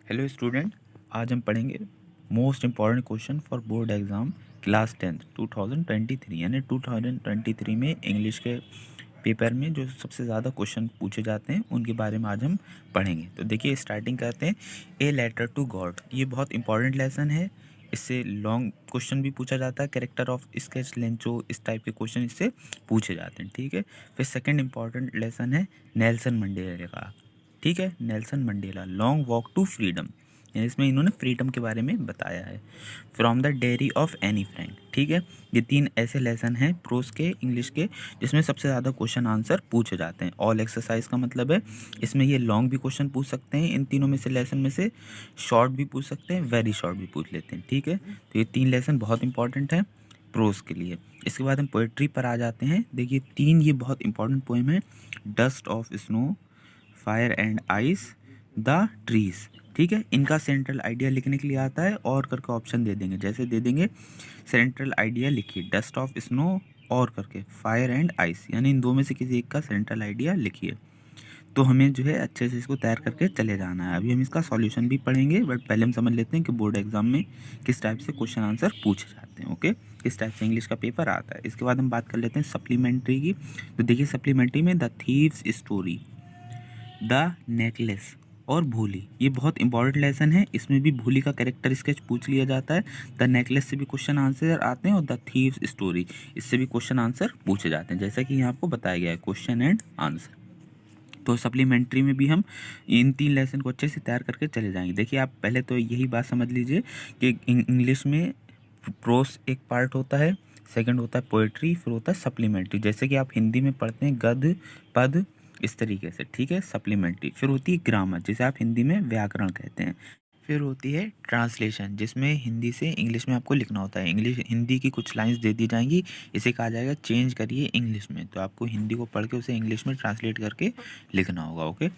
Hello student, आज हम पढ़ेंगे most important question for board exam class 10th 2023 यानी 2023 में इंग्लिश के पेपर में जो सबसे ज़्यादा क्वेश्चन पूछे जाते हैं उनके बारे में आज हम पढ़ेंगे। तो देखिए स्टार्टिंग करते हैं। ए लेटर टू गॉड, ये बहुत इंपॉर्टेंट लेसन है। इससे लॉन्ग क्वेश्चन भी पूछा जाता है। कैरेक्टर ऑफ स्केच लेंचो, इस टाइप के क्वेश्चन इससे पूछे जाते हैं। ठीक है। फिर सेकंड इंपॉर्टेंट लेसन है नेल्सन मंडेला का। ठीक है, Nelson Mandela long walk to freedom, यानी इसमें इन्होंने फ्रीडम के बारे में बताया है। From the diary of Anne Frank. ठीक है, ये 3 ऐसे लेसन हैं प्रोस के इंग्लिश के जिसमें सबसे ज़्यादा क्वेश्चन आंसर पूछे जाते हैं। ऑल एक्सरसाइज का मतलब है इसमें ये लॉन्ग भी क्वेश्चन पूछ सकते हैं, इन तीनों में से लेसन में से शॉर्ट भी पूछ सकते हैं, वेरी शॉर्ट भी पूछ लेते हैं। ठीक है, तो ये 3 लेसन बहुत इंपॉर्टेंट हैं प्रोस के लिए। इसके बाद हम पोएट्री पर आ जाते हैं। देखिए 3 ये बहुत इंपॉर्टेंट पोएम है। Dust of snow, fire and ice, the trees. ठीक है, इनका सेंट्रल आइडिया लिखने के लिए आता है और करके ऑप्शन दे देंगे। जैसे दे देंगे सेंट्रल आइडिया लिखिए, डस्ट ऑफ स्नो और करके फायर एंड आइस, यानी इन दो में से किसी एक का सेंट्रल आइडिया लिखिए। तो हमें जो है अच्छे से इसको तैयार करके चले जाना है। अभी हम इसका सॉल्यूशन भी पढ़ेंगे, बट पहले हम समझ लेते हैं कि बोर्ड एग्जाम में किस टाइप से क्वेश्चन आंसर पूछे जाते हैं। ओके, किस टाइप से इंग्लिश का पेपर आता है। इसके बाद हम बात कर लेते हैं सप्लीमेंट्री की। तो देखिए सप्लीमेंट्री में the thieves story, the necklace और भूली, ये बहुत इंपॉर्टेंट लेसन है। इसमें भी भूली का कैरेक्टर स्केच पूछ लिया जाता है। द नेकलेस से भी क्वेश्चन आंसर आते हैं और द थीव्स स्टोरी, इससे भी क्वेश्चन आंसर पूछे जाते हैं, जैसा कि यहाँ आपको बताया गया है क्वेश्चन एंड आंसर। तो सप्लीमेंट्री में भी हम इन 3 लेसन को अच्छे से तैयार करके चले जाएंगे। देखिए आप पहले तो यही बात समझ लीजिए कि इंग्लिश में प्रोस एक पार्ट होता है, सेकंड होता है पोएट्री, फिर होता है सप्लीमेंट्री। जैसे कि आप हिंदी में पढ़ते हैं गद्य पद, इस तरीके से। ठीक है, सप्लीमेंट्री। फिर होती है ग्रामर, जिसे आप हिंदी में व्याकरण कहते हैं। फिर होती है ट्रांसलेशन, जिसमें हिंदी से इंग्लिश में आपको लिखना होता है। इंग्लिश हिंदी की कुछ लाइंस दे दी जाएंगी, इसे कहा जाएगा चेंज करिए इंग्लिश में। तो आपको हिंदी को पढ़ के उसे इंग्लिश में ट्रांसलेट करके लिखना होगा। ओके।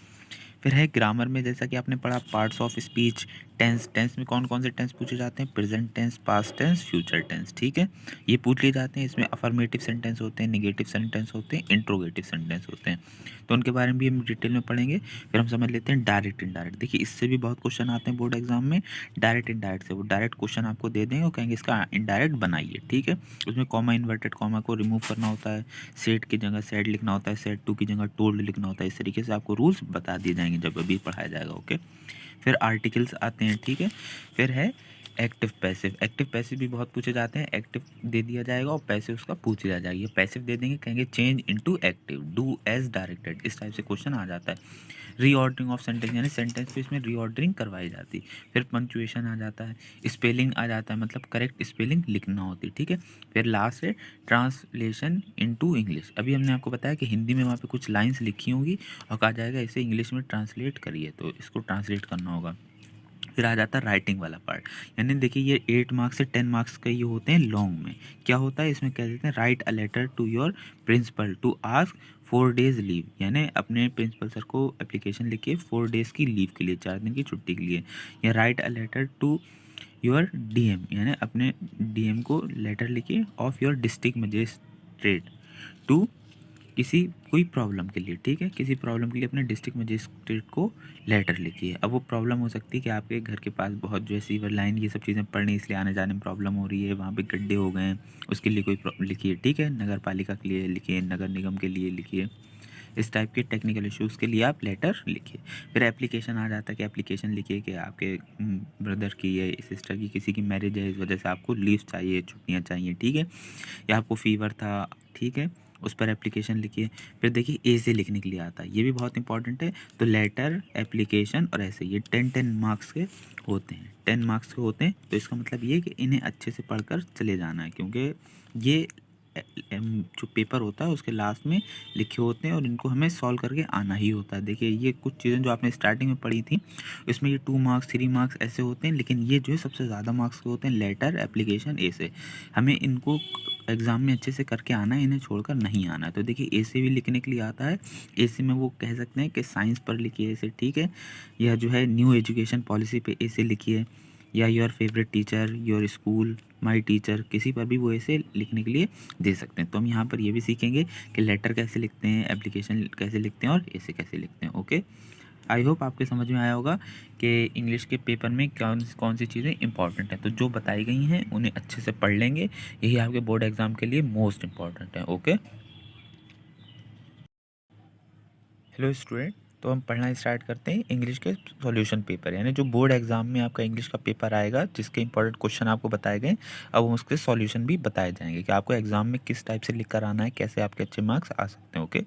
फिर है ग्रामर में, जैसा कि आपने पढ़ा parts of speech. Tense, tense में कौन कौन से टेंस पूछे जाते हैं? Present tense, past tense, future tense. ठीक है, ये पूछ लिए जाते हैं। इसमें अफर्मेटिव सेंटेंस होते हैं, नेगेटिव सेंटेंस होते हैं, इंट्रोगेटिव सेंटेंस होते हैं। तो उनके बारे में भी हम डिटेल में पढ़ेंगे। फिर हम समझ लेते हैं डायरेक्ट इनडायरेक्ट। देखिए इससे भी बहुत क्वेश्चन आते हैं बोर्ड एग्जाम में। डायरेक्ट इनडायरेक्ट से वो डायरेक्ट क्वेश्चन आपको दे देंगे और कहेंगे इसका इनडायरेक्ट बनाइए। ठीक है, उसमें कॉमा, इन्वर्टेड कॉमा को रिमूव करना होता है, सेट की जगह सेड लिखना होता है, सेड टू की जगह टोल्ड लिखना होता है। इस तरीके से आपको रूल्स बता दिए जाएंगे जब अभी पढ़ाया जाएगा। ओके। फिर आर्टिकल्स आते हैं। ठीक है, फिर है एक्टिव पैसिव। एक्टिव पैसिव भी बहुत पूछे जाते हैं। एक्टिव दे दिया जाएगा और पैसिव उसका पूछ लिया जाएगा। पैसिव दे देंगे, कहेंगे change into active, do as directed, इस टाइप से क्वेश्चन आ जाता है। रीऑर्डरिंग ऑफ सेंटेंस, यानी सेंटेंस पे इसमें रीऑर्डरिंग करवाई जाती है। फिर पंक्चुएशन आ जाता है, स्पेलिंग आ जाता है, मतलब करेक्ट स्पेलिंग लिखना होती है। ठीक है, फिर लास्ट है ट्रांसलेशन इनटू इंग्लिश। अभी हमने आपको बताया कि हिंदी में वहाँ पे कुछ लाइंस लिखी होंगी और कहा जाएगा इसे इंग्लिश में ट्रांसलेट करिए, तो इसको ट्रांसलेट करना होगा। फिर आ जाता है राइटिंग वाला पार्ट, यानी देखिए ये 8 मार्क्स से 10 मार्क्स का ये होते हैं लॉन्ग में। क्या होता है इसमें, कह देते हैं write a letter to your principal to ask 4 days leave, यानी अपने प्रिंसिपल सर को एप्लीकेशन लिखिए 4 days की लीव के लिए, 4 दिन की छुट्टी के लिए। या write a letter to your DM, यानी अपने डीएम को लेटर लिखिए of your district magistrate to किसी कोई प्रॉब्लम के लिए। ठीक है, किसी प्रॉब्लम के लिए अपने डिस्ट्रिक्ट मजिस्ट्रेट को लेटर लिखिए। अब वो प्रॉब्लम हो सकती है कि आपके घर के पास बहुत जो है सीवर लाइन ये सब चीज़ें पड़नी, इसलिए आने जाने में प्रॉब्लम हो रही है, वहाँ पे गड्ढे हो गए हैं, उसके लिए कोई लिखिए। ठीक है, नगर पालिका के लिए लिखिए, नगर निगम के लिए लिखिए। इस टाइप के टेक्निकल इश्यूज़ के लिए आप लेटर लिखिए। फिर एप्लीकेशन आ जाता है कि एप्लीकेशन लिखिए कि आपके ब्रदर की या सिस्टर की किसी की मैरिज है, इस वजह से आपको लीव चाहिए, छुट्टियाँ चाहिए। ठीक है, या आपको फीवर था, ठीक है, उस पर एप्लीकेशन लिखिए। फिर देखिए ए से लिखने के लिए आता है, ये भी बहुत इंपॉर्टेंट है। तो लेटर, एप्लीकेशन और ऐसे ये 10-10 मार्क्स के होते हैं, 10 मार्क्स के होते हैं। तो इसका मतलब ये है कि इन्हें अच्छे से पढ़कर चले जाना है, क्योंकि ये जो पेपर होता है उसके लास्ट में लिखे होते हैं और इनको हमें सॉल्व करके आना ही होता है। देखिए ये कुछ चीज़ें जो आपने स्टार्टिंग में पढ़ी थी इसमें ये 2 मार्क्स 3 मार्क्स ऐसे होते हैं, लेकिन ये जो है सबसे ज़्यादा मार्क्स के होते हैं लेटर, एप्लीकेशन, ए से। हमें इनको एग्ज़ाम में अच्छे से करके आना है, इन्हें छोड़कर नहीं आना है। तो देखिए ए से भी लिखने के लिए आता है। ए से में वो कह सकते हैं कि साइंस पर लिखिए ऐसे। ठीक है, या जो है न्यू एजुकेशन पॉलिसी पे ए से लिखिए, या your favourite teacher, your school, my teacher, किसी पर भी वो ऐसे लिखने के लिए दे सकते हैं। तो हम यहाँ पर ये भी सीखेंगे कि लेटर कैसे लिखते हैं, एप्लीकेशन कैसे लिखते हैं और ऐसे कैसे लिखते हैं। ओके, आई होप आपके समझ में आया होगा कि इंग्लिश के पेपर में कौन कौन सी चीज़ें इंपॉर्टेंट हैं। तो जो बताई गई हैं उन्हें अच्छे से पढ़ लेंगे, यही आपके बोर्ड एग्ज़ाम के लिए मोस्ट इम्पॉर्टेंट है। ओके, हेलो स्टूडेंट, तो हम पढ़ना स्टार्ट करते हैं इंग्लिश के सॉल्यूशन पेपर, यानी जो बोर्ड एग्जाम में आपका इंग्लिश का पेपर आएगा जिसके इंपॉर्टेंट क्वेश्चन आपको बताए गए, अब उसके सॉल्यूशन भी बताए जाएंगे कि आपको एग्जाम में किस टाइप से लिख कर आना है, कैसे आपके अच्छे मार्क्स आ सकते हैं। ओके,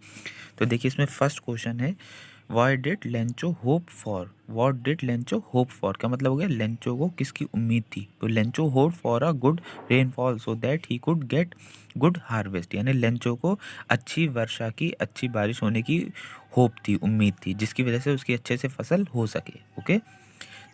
तो देखिए इसमें फर्स्ट क्वेश्चन है, What did Lencho hope for? What did Lencho hope for? क्या मतलब हो गया, लेंचो को किसकी उम्मीद थी? तो Lencho hope for a good rainfall so that he could get good harvest, यानी लेंचो को अच्छी वर्षा की, अच्छी बारिश होने की होप थी, उम्मीद थी, जिसकी वजह से उसकी अच्छे से फसल हो सके। ओके,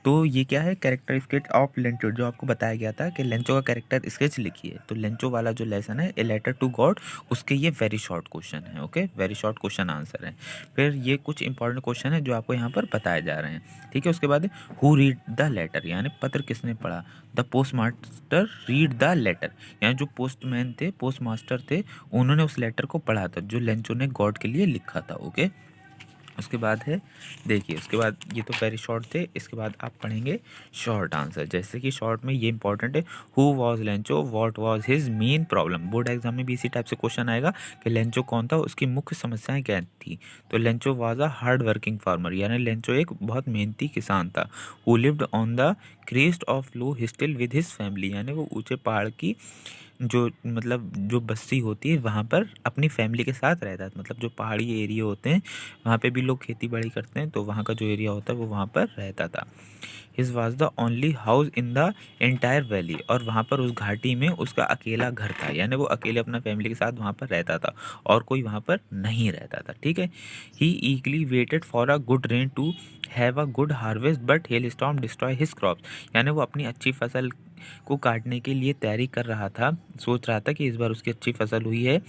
तो ये क्या है, कैरेक्टर स्केच ऑफ लेंचो, जो आपको बताया गया था कि लेंचो का कैरेक्टर स्केच लिखिए। तो लेंचो वाला जो लेसन है, ए लेटर टू गॉड, उसके ये वेरी शॉर्ट क्वेश्चन है। Okay, very short question answer है। फिर ये कुछ इंपॉर्टेंट क्वेश्चन है जो आपको यहाँ पर बताए जा रहे हैं। ठीक है, उसके बाद हु रीड द लेटर, यानी पत्र किसने पढ़ा। The post master read the letter, यानी जो पोस्टमैन थे, पोस्ट मास्टर थे, उन्होंने उस लेटर को पढ़ा था जो लेंचो ने गॉड के लिए लिखा था। ओके, उसके बाद है, देखिए उसके बाद ये तो वेरी शॉर्ट थे, इसके बाद आप पढ़ेंगे शॉर्ट आंसर। जैसे कि शॉर्ट में ये इंपॉर्टेंट है, who was Lencho, what was his main problem. Board exam में भी इसी टाइप से क्वेश्चन आएगा कि लेंचो कौन था, उसकी मुख्य समस्याएं क्या थी। तो Lencho was a hard working farmer, यानी लेंचो एक बहुत मेहनती किसान था। Who lived on the crest of low हिस्टिल विद हिज फैमिली, यानी वो ऊंचे पहाड़ की जो मतलब जो बस्ती होती है वहाँ पर अपनी फैमिली के साथ रहता है। मतलब जो पहाड़ी एरिया होते हैं वहाँ पे भी लोग खेती बाड़ी करते हैं, तो वहाँ का जो एरिया होता है वो वहाँ पर रहता था। His was the only house in the entire valley, और वहाँ पर उस घाटी में उसका अकेला घर था, यानी वो अकेले अपना फैमिली के साथ वहाँ पर रहता था और कोई वहाँ पर नहीं रहता था। ठीक है, he eagerly waited for a good rain to have a good harvest but hailstorm destroy his crops, यानी वो अपनी अच्छी फसल को काटने के लिए तैयारी कर रहा था, सोच रहा था कि इस बार उसकी अच्छी फसल हुई है,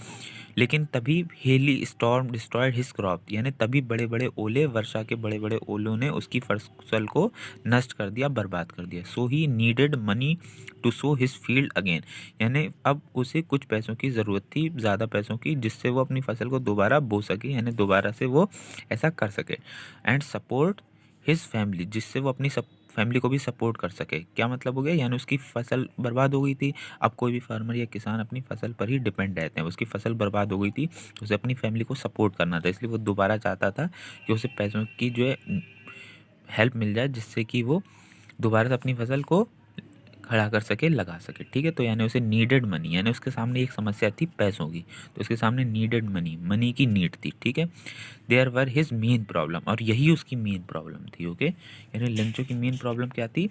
लेकिन तभी hail storm destroyed his crop, यानी तभी बड़े बड़े ओले, वर्षा के बड़े बड़े ओलों ने उसकी फसल को नष्ट कर दिया, बर्बाद कर दिया। So he needed money to sow his field again, यानी अब उसे कुछ पैसों की ज़रूरत थी, ज़्यादा पैसों की, जिससे वो अपनी फसल को दोबारा बो सके, यानी दोबारा से वो ऐसा कर सके। एंड सपोर्ट हिज फैमिली, जिससे वो अपनी फैमिली को भी सपोर्ट कर सके। क्या मतलब हो गया, यानी उसकी फसल बर्बाद हो गई थी। अब कोई भी फार्मर या किसान अपनी फसल पर ही डिपेंड रहते हैं, उसकी फसल बर्बाद हो गई थी, उसे अपनी फैमिली को सपोर्ट करना था, इसलिए वो दोबारा चाहता था कि उसे पैसों की जो है हेल्प मिल जाए, जिससे कि वो दोबारा से अपनी फसल को खड़ा कर सके, लगा सके। ठीक है, तो यानी उसे नीडेड मनी, यानी उसके सामने एक समस्या थी पैसों की, तो उसके सामने नीडेड मनी, मनी की नीड थी। ठीक है, there were his main problem, और यही उसकी मेन प्रॉब्लम थी। ओके, यानी लेंचो की मेन प्रॉब्लम क्या थी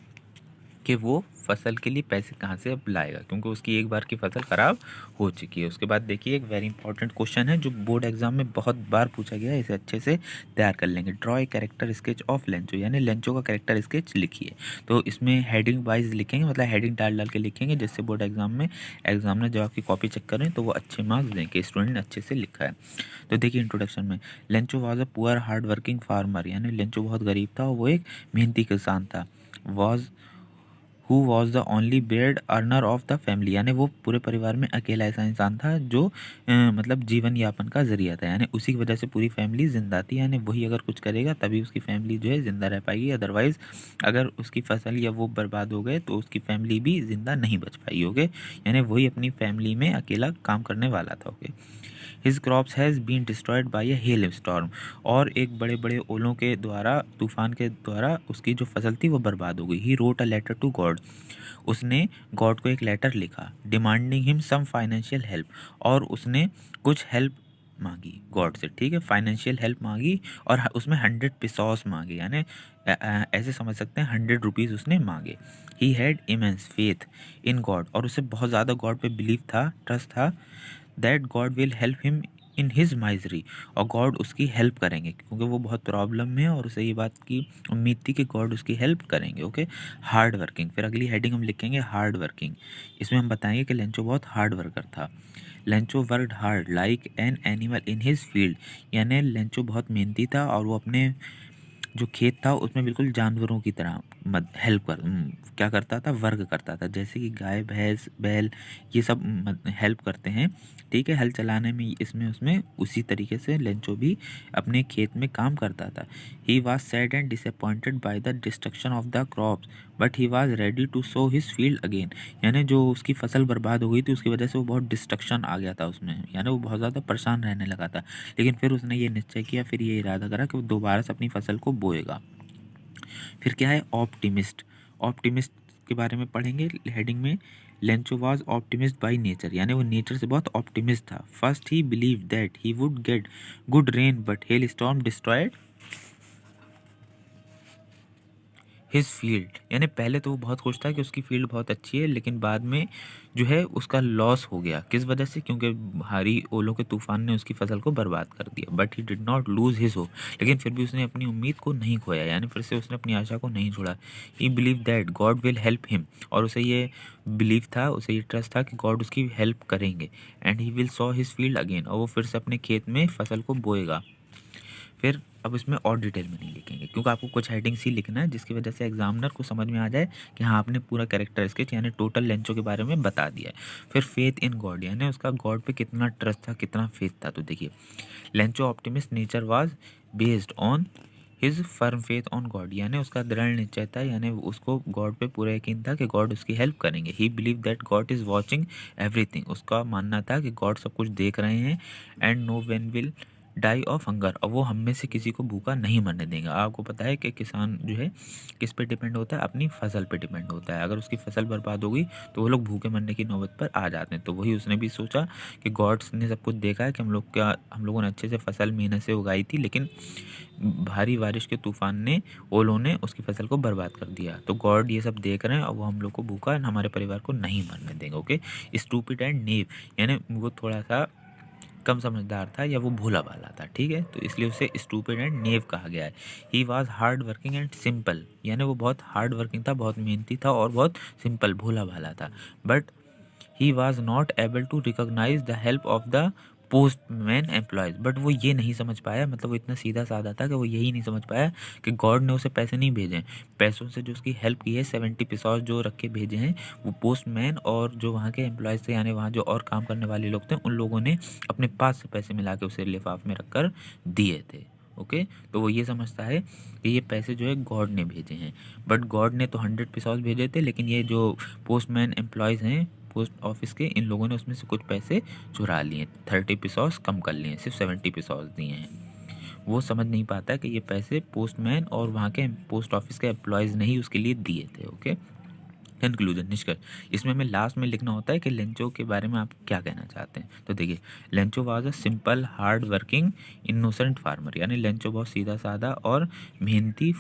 कि वो फसल के लिए पैसे कहाँ से अब लाएगा, क्योंकि उसकी एक बार की फसल ख़राब हो चुकी है। उसके बाद देखिए एक वेरी इंपॉर्टेंट क्वेश्चन है जो बोर्ड एग्जाम में बहुत बार पूछा गया है, इसे अच्छे से तैयार कर लेंगे। Draw a character sketch of Lencho, यानी लेंचो का कैरेक्टर स्केच लिखिए। तो इसमें हेडिंग वाइज लिखेंगे, मतलब हेडिंग डाल डाल के लिखेंगे, जिससे बोर्ड एग्जाम में एग्जामिनर जब आपकी कॉपी चेक करें तो वो अच्छे मार्क्स दें कि स्टूडेंट ने अच्छे से लिखा है। तो देखिए इंट्रोडक्शन में, Lencho was a poor hard working farmer, यानी लेंचो बहुत गरीब था और वो एक मेहनती किसान था। Was who was the only bread earner of the family, यानी वो पूरे परिवार में अकेला ऐसा इंसान था जो मतलब जीवन यापन का जरिया था, यानी उसी की वजह से पूरी फैमिली जिंदा थी, यानी वही अगर कुछ करेगा तभी उसकी फैमिली जो है जिंदा रह पाएगी, अदरवाइज अगर उसकी फसल या वो बर्बाद हो गए तो उसकी फैमिली भी जिंदा नहीं बच पाई। ओके, यानी वही अपनी फैमिली में अकेला काम करने वाला था। Okay, his crops has been destroyed by a hail storm, और एक बड़े बड़े ओलों के द्वारा, तूफान के द्वारा उसकी जो फसल थी वो बर्बाद हो गई। He wrote a letter to God, उसने गॉड को एक लेटर लिखा, demanding him some financial help, और उसने कुछ हेल्प मांगी गॉड से। ठीक है, फाइनेंशियल हेल्प मांगी और उसमें 100 पिसोस मांगे, यानी ऐसे समझ सकते हैं 100 रुपीज़ उसने मांगे। He had immense faith in God, और उसे बहुत ज़्यादा गॉड पे बिलीव था, ट्रस्ट था, that God will help him in his misery, और गॉड उसकी हेल्प करेंगे क्योंकि वो बहुत प्रॉब्लम में है और उसे ये बात की उम्मीद थी कि गॉड उसकी हेल्प करेंगे। ओके, हार्ड वर्किंग, फिर अगली हेडिंग हम लिखेंगे हार्ड वर्किंग। इसमें हम बताएंगे कि लेंचो बहुत हार्ड वर्कर था। Lencho worked hard like an animal in his field, यानी लेंचो बहुत मेहनती था और वो अपने जो खेत था उसमें बिल्कुल जानवरों की तरह हेल्प क्या करता था, वर्क करता था। जैसे कि गाय भैंस बैल ये सब हेल्प करते हैं, ठीक है, हल चलाने में, इसमें उसमें, उसी तरीके से लेंचो भी अपने खेत में काम करता था। He was sad and disappointed by the destruction of the crops but he was ready to sow his field again. यानी जो उसकी फसल बर्बाद हो गई थी उसकी वजह से वो बहुत डिस्ट्रक्शन आ गया था उसमें, यानी वो बहुत ज़्यादा परेशान रहने लगा था। लेकिन फिर उसने ये निश्चय किया, फिर ये इरादा करा कि वो दोबारा से अपनी फसल को बोएगा। फिर क्या है, ऑप्टिमिस्ट। ऑप्टिमिस्ट के बारे में पढ़ेंगे हेडिंग में। Lencho was optimist by nature, यानी वो नेचर से बहुत ऑप्टिमिस्ट था। First he believe that he would get good rain but hello storm destroyed his field. यानी पहले तो वो बहुत खुश था कि उसकी फील्ड बहुत अच्छी है, लेकिन बाद में जो है उसका लॉस हो गया। किस वजह से? क्योंकि भारी ओलों के तूफान ने उसकी फसल को बर्बाद कर दिया। But he did not lose his hope, लेकिन फिर भी उसने अपनी उम्मीद को नहीं खोया, यानी फिर से उसने अपनी आशा को नहीं छोड़ा। ही believe that God will help him, और उसे ये बिलीव था, उसे ये ट्रस्ट था कि गॉड उसकी हेल्प करेंगे। And he will saw his field again, और वो फिर से अपने खेत में फसल को बोएगा। फिर अब इसमें और डिटेल में नहीं लिखेंगे, क्योंकि आपको कुछ हेडिंग्स ही लिखना है जिसकी वजह से एग्जामिनर को समझ में आ जाए कि हाँ आपने पूरा कैरेक्टर स्केच यानी टोटल लेंचो के बारे में बता दिया है। फिर फेथ इन गॉड, यानी उसका गॉड पे कितना ट्रस्ट था, कितना फेथ था। तो देखिए, Lencho optimist nature was based on his firm faith on God, यानी उसका दृढ़ निश्चय था, यानी उसको गॉड पे पूरा यकीन था कि गॉड उसकी हेल्प करेंगे। ही believe that God is watching everything, उसका मानना था कि गॉड सब कुछ देख रहे हैं। And no one will die of hunger, और वो हम में से किसी को भूखा नहीं मरने देंगे। आपको पता है कि किसान जो है किस पे डिपेंड होता है, अपनी फसल पे डिपेंड होता है। अगर उसकी फसल बर्बाद हो गई तो वो लोग भूखे मरने की नौबत पर आ जाते हैं। तो वही उसने भी सोचा कि गॉड्स ने सब कुछ देखा है कि हम लोगों ने अच्छे से फसल मेहनत से उगाई थी, लेकिन भारी बारिश के तूफान ने, ओलों ने उसकी फसल को बर्बाद कर दिया। तो गॉड ये सब देख रहे हैं और वो हम लोग को भूखा, हमारे परिवार को नहीं मरने देंगे। ओके, स्टूपिड एंड नेव, यानी वो थोड़ा सा कम समझदार था या वो भोला भाला था, ठीक है, तो इसलिए उसे स्टूपिड एंड नेव कहा गया है। He was hard working and simple, यानी वो बहुत हार्ड वर्किंग था, बहुत मेहनती था और बहुत सिंपल भोला भाला था। But he was not able to recognise the help of the postman employees, but वो ये नहीं समझ पाया, मतलब वो इतना सीधा साधा था कि वो यही नहीं समझ पाया कि गॉड ने उसे पैसे नहीं भेजे। पैसों से जो उसकी हेल्प की है, 70 पिसॉस जो रख के भेजे हैं, वो पोस्टमैन और जो वहाँ के एम्प्लॉयज़ थे, यानी वहाँ जो और काम करने वाले लोग थे, उन लोगों ने अपने पास से पैसे मिला के उसे लिफाफ में रख कर दिए थे। ओके, तो वो ये समझता है कि ये पैसे जो है गॉड ने भेजे हैं। बट गॉड ने तो 100 पिसॉस भेजे थे, लेकिन ये जो पोस्टमैन एम्प्लॉयज़ हैं पोस्ट ऑफिस के, इन लोगों ने उसमें से कुछ पैसे चुरा लिए, 30 पिसॉस कम कर लिए, सिर्फ 70 पिसॉस दिए हैं। वो समझ नहीं पाता कि ये पैसे पोस्टमैन और वहाँ के पोस्ट ऑफिस के एम्प्लॉयज़ ने ही उसके लिए दिए थे। ओके, कंक्लूजन, निष्कर्ष। इसमें हमें लास्ट में लिखना होता है कि लेंचो के बारे में आप क्या कहना चाहते हैं। तो देखिए, Lencho was a simple hard working innocent farmer, यानी लेंचो बहुत सीधा साधा और मेहनती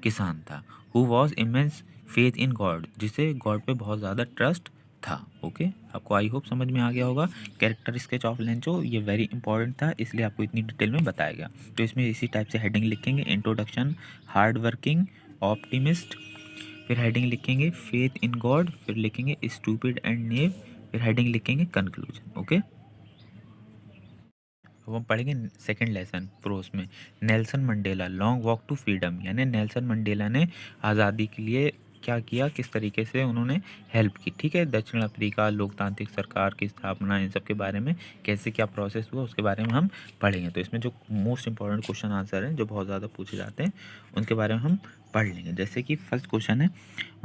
किसान था। Who was immense faith in God, जिसे गॉड पे बहुत ज़्यादा ट्रस्ट था। ओके, आपको आई होप समझ में आ गया होगा। कैरेक्टर स्केच ऑफ लेंचो ये वेरी इंपॉर्टेंट था, इसलिए आपको इतनी डिटेल में बताया गया। तो इसमें इसी टाइप से हेडिंग लिखेंगे, इंट्रोडक्शन, हार्ड वर्किंग, ऑप्टिमिस्ट, फिर हेडिंग लिखेंगे फेथ इन गॉड, फिर लिखेंगे स्टूपिड एंड नेव, फिर हेडिंग लिखेंगे कंक्लूजन। ओके, अब हम पढ़ेंगे सेकंड लेसन प्रोस में। Nelson Mandela long walk to freedom, यानी नेल्सन मंडेला ने आज़ादी के लिए क्या किया, किस तरीके से उन्होंने हेल्प की, ठीक है। दक्षिण अफ्रीका लोकतांत्रिक सरकार की स्थापना, इन सब के बारे में कैसे क्या प्रोसेस हुआ उसके बारे में हम पढ़ेंगे। तो इसमें जो मोस्ट इंपॉर्टेंट क्वेश्चन आंसर हैं जो बहुत ज़्यादा पूछे जाते हैं उनके बारे में हम पढ़ लेंगे। जैसे कि फर्स्ट क्वेश्चन है,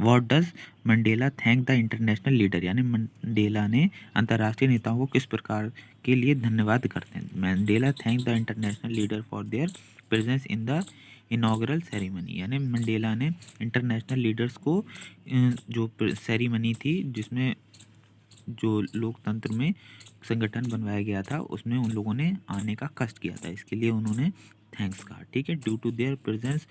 what does Mandela thank the international leader, यानी मंडेला ने अंतर्राष्ट्रीय नेताओं को किस प्रकार के लिए धन्यवाद करते हैं। Mandela thank the international leader for their presence in the inaugural ceremony, यानी मंडेला ने इंटरनेशनल लीडर्स को जो सेरेमनी थी जिसमें जो लोकतंत्र में संगठन बनवाया गया था उसमें उन लोगों ने आने का कष्ट किया था, इसके लिए उन्होंने थैंक्स कहा, ठीक है। ड्यू टू देयर प्रेजेंस,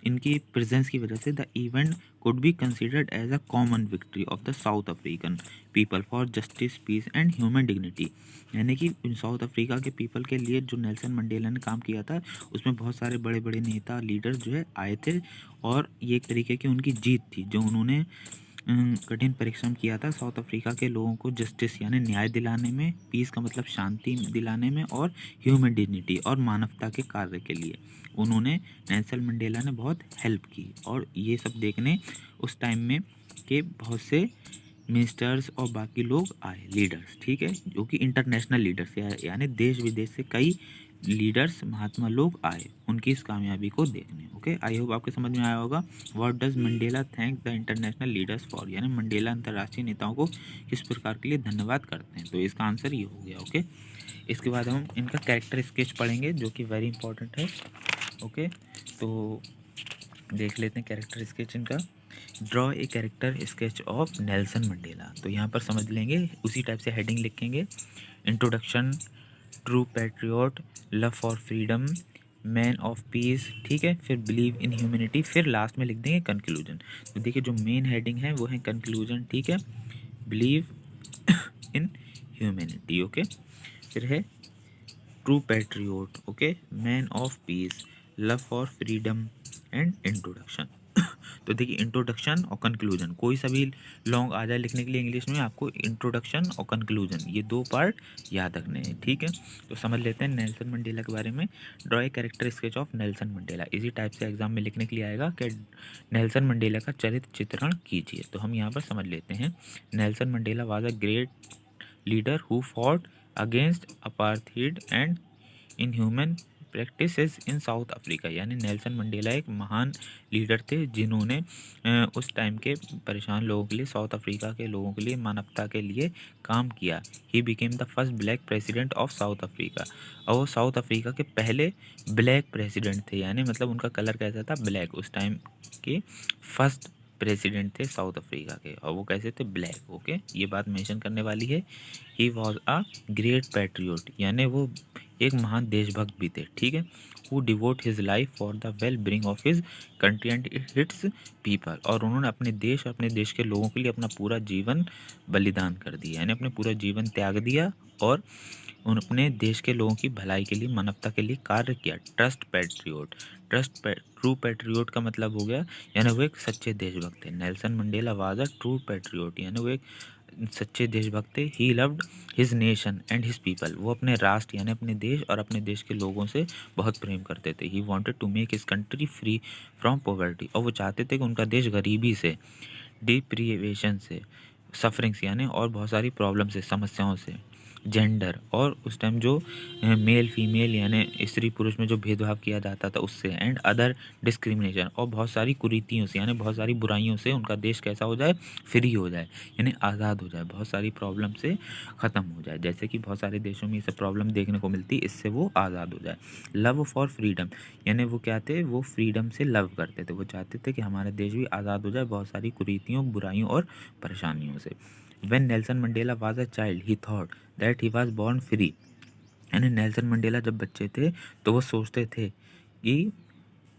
इनकी प्रेजेंस की वजह से the event could be considered as a common victory of the South African people for justice peace and human dignity, यानी कि साउथ अफ्रीका के पीपल के लिए जो नेल्सन मंडेला ने काम किया था उसमें बहुत सारे बड़े बड़े नेता लीडर्स जो है आए थे, और ये एक तरीके की उनकी जीत थी जो उन्होंने कठिन परिश्रम किया था साउथ अफ्रीका के लोगों को जस्टिस यानी न्याय दिलाने में, पीस का मतलब शांति दिलाने में, और ह्यूमन डिग्निटी और मानवता के कार्य के लिए उन्होंने, नेल्सन मंडेला ने बहुत हेल्प की। और ये सब देखने उस टाइम में के बहुत से मिनिस्टर्स और बाकी लोग आए, लीडर्स, ठीक है, जो कि इंटरनेशनल लीडर्स यानी देश विदेश से कई लीडर्स, महात्मा लोग आए उनकी इस कामयाबी को देखने। ओके, आई होप आपके समझ में आया होगा। What does Mandela thank the international leaders for, यानी मंडेला अंतर्राष्ट्रीय नेताओं को किस प्रकार के लिए धन्यवाद करते हैं। तो इसका आंसर ये हो गया। ओके, इसके बाद हम इनका कैरेक्टर स्केच पढ़ेंगे जो कि वेरी इंपॉर्टेंट है। ओके, तो देख लेते हैं कैरेक्टर स्केच इनका। Draw a character sketch of Nelson Mandela. तो यहाँ पर समझ लेंगे, उसी टाइप से हेडिंग लिखेंगे। Introduction, true patriot, love for freedom, man of peace, ठीक है, फिर बिलीव इन ह्यूमैनिटी, फिर लास्ट में लिख देंगे कंक्लूजन। तो देखिए जो मेन हेडिंग है वो है कंक्लूजन, ठीक है, बिलीव इन ह्यूमैनिटी, ओके, फिर है true patriot, okay, man of peace, love for freedom and introduction. तो देखिए इंट्रोडक्शन और कंक्लूजन, कोई सा भी लॉन्ग आ जाए लिखने के लिए इंग्लिश में, आपको इंट्रोडक्शन और कंक्लूजन ये दो पार्ट याद रखने हैं, ठीक है। तो समझ लेते हैं नेल्सन मंडेला के बारे में। Draw a character sketch of Nelson Mandela, इसी टाइप से एग्जाम में लिखने के लिए आएगा कि नेल्सन मंडेला का चरित्र चित्रण कीजिए। तो हम यहाँ पर समझ लेते हैं। Nelson Mandela was a great leader who fought against apartheid and inhuman practices in south Africa, यानी नेल्सन मंडेला एक महान लीडर थे जिन्होंने उस टाइम के परेशान लोगों के लिए, साउथ अफ्रीका के लोगों के लिए, मानवता के लिए काम किया। He became the first black president of south Africa, और वो साउथ अफ्रीका के पहले ब्लैक प्रेसिडेंट थे, यानी मतलब उनका कलर कैसा था, ब्लैक। उस टाइम के फर्स्ट प्रेसिडेंट थे साउथ अफ्रीका के, और वो कैसे थे, ब्लैक। ओके, ये बात मेंशन करने वाली है। He was a great patriot, यानी वो एक महान देशभक्त भी थे, ठीक है। Who devote his life for the well bring of his country and it's people, और उन्होंने अपने देश और अपने देश के लोगों के लिए अपना पूरा जीवन बलिदान कर दिया, यानी अपने पूरा जीवन त्याग दिया और अपने देश के लोगों की भलाई के लिए, मानवता के लिए कार्य किया। ट्रस्ट पैट्रियोट, ट्रू पैट्रियोट का मतलब हो गया, यानी वो एक सच्चे देशभक्त थे। Nelson Mandela was a true patriot, यानी वो एक सच्चे देशभक्त थे। He loved his nation and his people, वो अपने राष्ट्र यानी अपने देश और अपने देश के लोगों से बहुत प्रेम करते थे। He wanted to make his country free from poverty, और वो चाहते थे कि उनका देश गरीबी से, डिप्रीवेशन से, सफरिंग्स यानी और बहुत सारी प्रॉब्लम से, समस्याओं से, जेंडर, और उस टाइम जो मेल फीमेल यानी स्त्री पुरुष में जो भेदभाव किया जाता था उससे, एंड अदर डिस्क्रिमिनेशन, और बहुत सारी कुरीतियों से यानी बहुत सारी बुराइयों से उनका देश कैसा हो जाए, फ्री हो जाए, यानी आज़ाद हो जाए, बहुत सारी प्रॉब्लम से ख़त्म हो जाए। जैसे कि बहुत सारे देशों में ये सब प्रॉब्लम देखने को मिलती है, इससे वो आज़ाद हो जाए। लव फॉर फ्रीडम, यानी वो क्या थे, वो फ्रीडम से लव करते थे, वो चाहते थे कि हमारा देश भी आज़ाद हो जाए बहुत सारी कुरीतियों, बुराइयों और परेशानियों से। When Nelson Mandela was a child, he thought that he was born free. यानी नेल्सन मंडेला जब बच्चे थे तो वो सोचते थे कि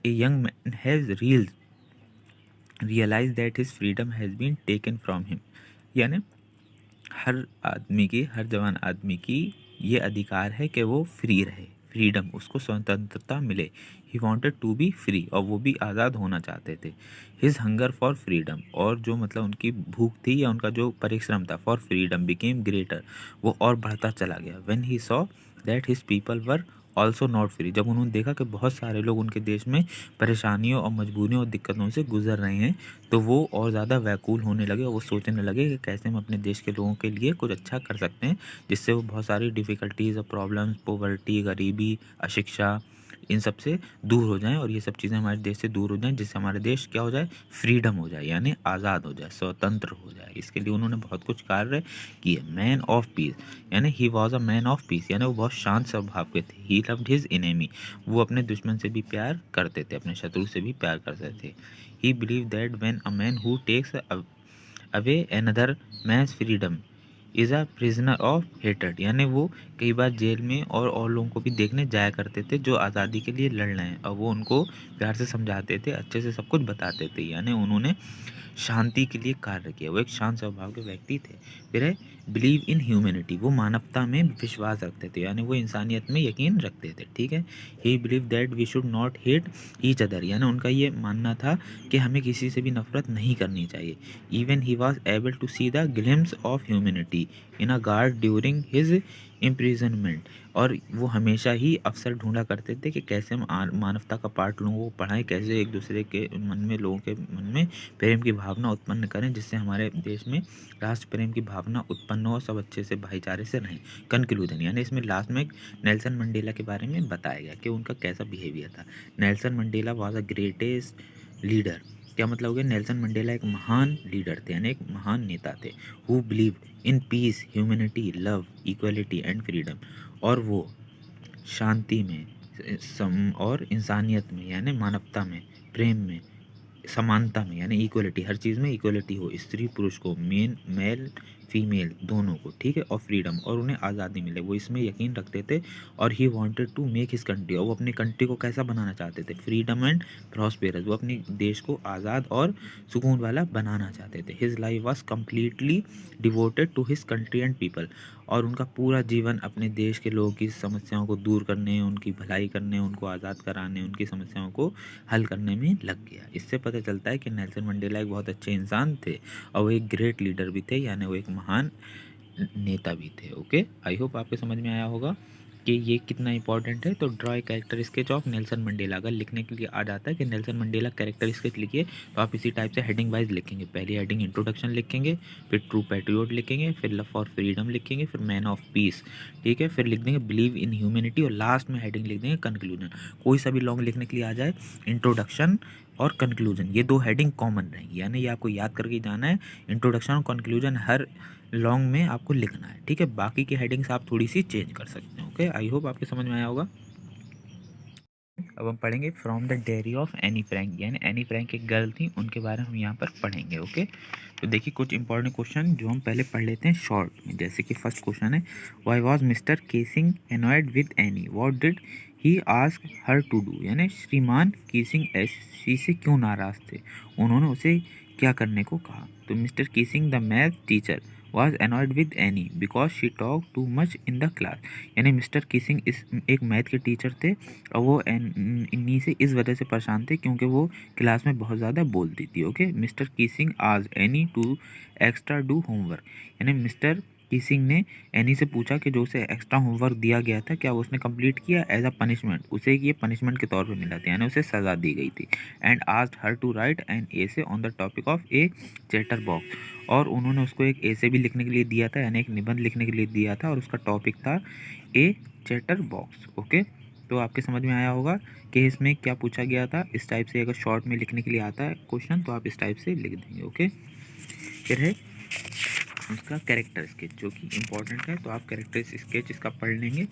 a young man has realise that his freedom has been taken from him, यानी हर आदमी की, हर जवान आदमी की ये अधिकार है कि वो फ्री रहे, फ्रीडम, उसको स्वतंत्रता मिले। He wanted to be free, और वो भी आज़ाद होना चाहते थे। हिज हंगर फॉर फ्रीडम, और जो मतलब उनकी भूख थी या उनका जो परिश्रम था फॉर फ्रीडम बिकेम ग्रेटर, वो और बढ़ता चला गया। When he saw that his people were also not free, जब उन्होंने देखा कि बहुत सारे लोग उनके देश में परेशानियों और मजबूरियों और दिक्कतों से गुजर रहे हैं, तो वो और ज़्यादा व्याकुल होने लगे, और वो सोचने लगे कि कैसे हम अपने देश के लोगों के लिए कुछ अच्छा कर सकते हैं, जिससे वो बहुत सारी डिफ़िकल्टीज़ और प्रॉब्लम्स, पॉवर्टी, गरीबी, अशिक्षा, इन सब से दूर हो जाएं, और ये सब चीज़ें हमारे देश से दूर हो जाएं, जिससे हमारे देश क्या हो जाए, फ्रीडम हो जाए, यानी आज़ाद हो जाए, स्वतंत्र हो जाए। इसके लिए उन्होंने बहुत कुछ कार्य किए। मैन ऑफ पीस, यानी he was a man of peace, यानी वो बहुत शांत स्वभाव के थे। ही लव्ड हिज एनिमी, वो अपने दुश्मन से भी प्यार करते थे, अपने शत्रु से भी प्यार करते थे। He believe that when a man who takes away another man's freedom is a prisoner of हेटेड, यानी वो कई बार जेल में और लोगों को भी देखने जाया करते थे जो आज़ादी के लिए लड़ रहे हैं, और वो उनको प्यार से समझाते थे, अच्छे से सब कुछ बताते थे, यानी उन्होंने शांति के लिए कार्य किया। वो एक शांत स्वभाव के व्यक्ति थे। फिर है बिलीव इन ह्यूमैनिटी, वो मानवता में विश्वास रखते थे, यानी वो इंसानियत में यकीन रखते थे, ठीक है। He believe that we should not hate each other, यानी उनका ये मानना था कि हमें किसी से भी नफरत नहीं करनी चाहिए। Even he was able to see the glimpse of humanity in a guard during his imprisonment, और वो हमेशा ही अवसर ढूंढा करते थे कि कैसे हम मानवता का पाठ लोगों को पढ़ाएं, कैसे एक दूसरे के मन में, लोगों के मन में प्रेम की भावना उत्पन्न करें, जिससे हमारे देश में राष्ट्र प्रेम की भावना उत्पन्न हो, सब अच्छे से भाईचारे से रहें। कंक्लूजन, यानी इसमें लास्ट में नेल्सन मंडेला के बारे में बताया गया कि उनका कैसा बिहेवियर था। Nelson Mandela was a greatest leader, क्या मतलब हो गया, नेल्सन मंडेला एक महान लीडर थे, यानी एक महान नेता थे। Who believe in peace, humanity, love, equality and freedom, और वो शांति में, और इंसानियत में, यानी मानवता में, प्रेम में, समानता में, यानी इक्वलिटी, हर चीज़ में इक्वलिटी हो, स्त्री पुरुष को, मेल फीमेल दोनों को, ठीक है, और फ्रीडम, और उन्हें आज़ादी मिले, वो इसमें यकीन रखते थे। और he wanted to make his country, और वो अपनी कंट्री को कैसा बनाना चाहते थे, फ्रीडम एंड प्रॉस्पेरस, वो अपनी देश को आज़ाद और सुकून वाला बनाना चाहते थे। His life was completely devoted to his country and people, और उनका पूरा जीवन अपने देश के लोगों की समस्याओं को दूर करने, उनकी भलाई करने, उनको आज़ाद कराने, उनकी समस्याओं को हल करने में लग गया। इससे पता चलता है कि नेल्सन मंडेला एक बहुत अच्छे इंसान थे, और वो एक ग्रेट लीडर भी थे, यानी वो एक महान नेता भी थे। ओके, आई होप आपके समझ में आया होगा कि ये कितना इंपॉर्टेंट है। तो draw character sketch of Nelson Mandela, अगर लिखने के लिए आ जाता है कि नेल्सन मंडेला कैरेक्टर स्केच लिखिए, तो आप इसी टाइप से हेडिंग वाइज लिखेंगे। पहली हेडिंग इंट्रोडक्शन लिखेंगे, फिर ट्रू पैट्रियोट लिखेंगे, फिर लव फॉर फ्रीडम लिखेंगे, फिर मैन ऑफ पीस, ठीक है, फिर लिख देंगे बिलीव इन ह्यूमैनिटी, और लास्ट में हेडिंग लिख देंगे कंक्लूजन। कोई सा भी लॉन्ग लिखने के लिए आ जाए, इंट्रोडक्शन और कंक्लूजन, ये दो हेडिंग कॉमन रहेंगी, यानी ये आपको याद करके जाना है। इंट्रोडक्शन और कंक्लूजन हर लॉन्ग में आपको लिखना है, ठीक है। बाकी की हेडिंग्स आप थोड़ी सी चेंज कर सकते हैं। ओके, आई होप आपके समझ में आया होगा। अब हम पढ़ेंगे from the diary of Anne Frank, यानी एनी फ्रैंक एक गर्ल थी, उनके बारे में हम यहाँ पर पढ़ेंगे। ओके, तो देखिए कुछ इंपॉर्टेंट क्वेश्चन जो हम पहले पढ़ लेते हैं शॉर्ट में। जैसे कि फर्स्ट क्वेश्चन है, why was mister Keesing annoyed with Anne, what did he ask her to do, यानी श्रीमान केसिंग ऐसी से क्यों नाराज थे, उन्होंने उसे क्या करने को कहा। तो mister casing the math teacher was annoyed with Annie because she talked too much in the class, यानी मिस्टर किसिंग इस एक मैथ के टीचर थे, और वो इन्हीं से इस वजह से परेशान थे क्योंकि वो क्लास में बहुत ज़्यादा बोलती थी। ओके, मिस्टर किसिंग आज any two extra do homework, यानी मिस्टर किसिंग ने एनी से पूछा कि जो उसे एक्स्ट्रा होमवर्क दिया गया था क्या वो उसने कंप्लीट किया एज अ पनिशमेंट, उसे ये पनिशमेंट के तौर पे मिला था, यानी उसे सज़ा दी गई थी। And asked her to write an essay on the topic of a chatterbox, और उन्होंने उसको एक ऐसे भी लिखने के लिए दिया था, यानी एक निबंध लिखने के लिए दिया था, और उसका टॉपिक था ए चैटर बॉक्स। ओके, तो आपके समझ में आया होगा कि इसमें क्या पूछा गया था। इस टाइप से अगर शॉर्ट में लिखने के लिए आता है क्वेश्चन, तो आप इस टाइप से लिख देंगे। ओके, फिर है उसका कैरेक्टर स्केच जो कि इम्पोर्टेंट है, तो आप कैरेक्टर स्केच इसका पढ़ लेंगे।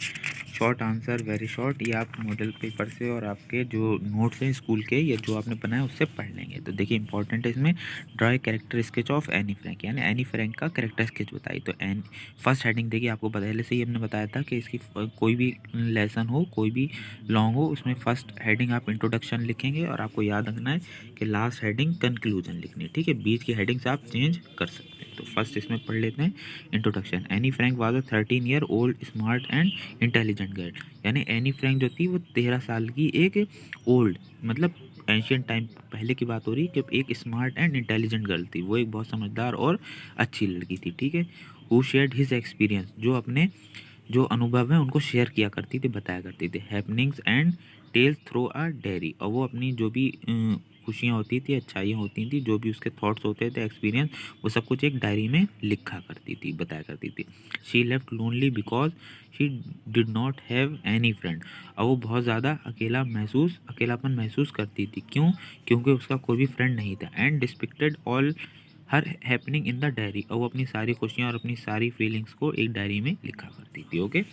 शॉर्ट आंसर वेरी शॉर्ट, ये आप मॉडल पेपर से और आपके जो नोट्स हैं स्कूल के या जो आपने बनाया उससे पढ़ लेंगे। तो देखिए इंपॉर्टेंट है इसमें, draw character sketch of Anne Frank, यानी एनी फ्रैंक का कैरेक्टर स्केच बताइए। तो एन फर्स्ट हेडिंग देखिए, आपको पहले से ही हमने बताया था कि इसकी कोई भी लेसन हो, कोई भी लॉन्ग हो, उसमें फर्स्ट हेडिंग आप इंट्रोडक्शन लिखेंगे, और आपको याद रखना है कि लास्ट हेडिंग कंक्लूजन लिखनी है, ठीक है। बीच की हेडिंग्स आप चेंज कर सकते हैं। तो फर्स्ट इसमें पढ़ लेते हैं introduction. Anne Frank was a 13 year old smart and intelligent girl, यानी एनी फ्रैंक जो थी वो 13 साल की एक ओल्ड, मतलब एंशियंट टाइम पहले की बात हो रही है, कि एक स्मार्ट एंड इंटेलिजेंट गर्ल थी, वो एक बहुत समझदार और अच्छी लड़की थी, ठीक है। हु शेयर्ड हिज एक्सपीरियंस, जो अपने जो अनुभव है उनको शेयर किया करती थी, बताया करती थी। Happenings and tells through a diary, और वो अपनी जो भी खुशियाँ होती थी, अच्छाइयाँ होती थी, जो भी उसके थॉट्स होते थे, एक्सपीरियंस, वो सब कुछ एक डायरी में लिखा करती थी, बताया करती थी। She left lonely because she did not have any friend, और वो बहुत ज़्यादा अकेलापन महसूस करती थी। क्यों? क्योंकि उसका कोई भी फ्रेंड नहीं था। And depicted all her happening in the diary, और वो अपनी सारी खुशियाँ और अपनी सारी फीलिंग्स को एक डायरी में लिखा करती थी। ओके,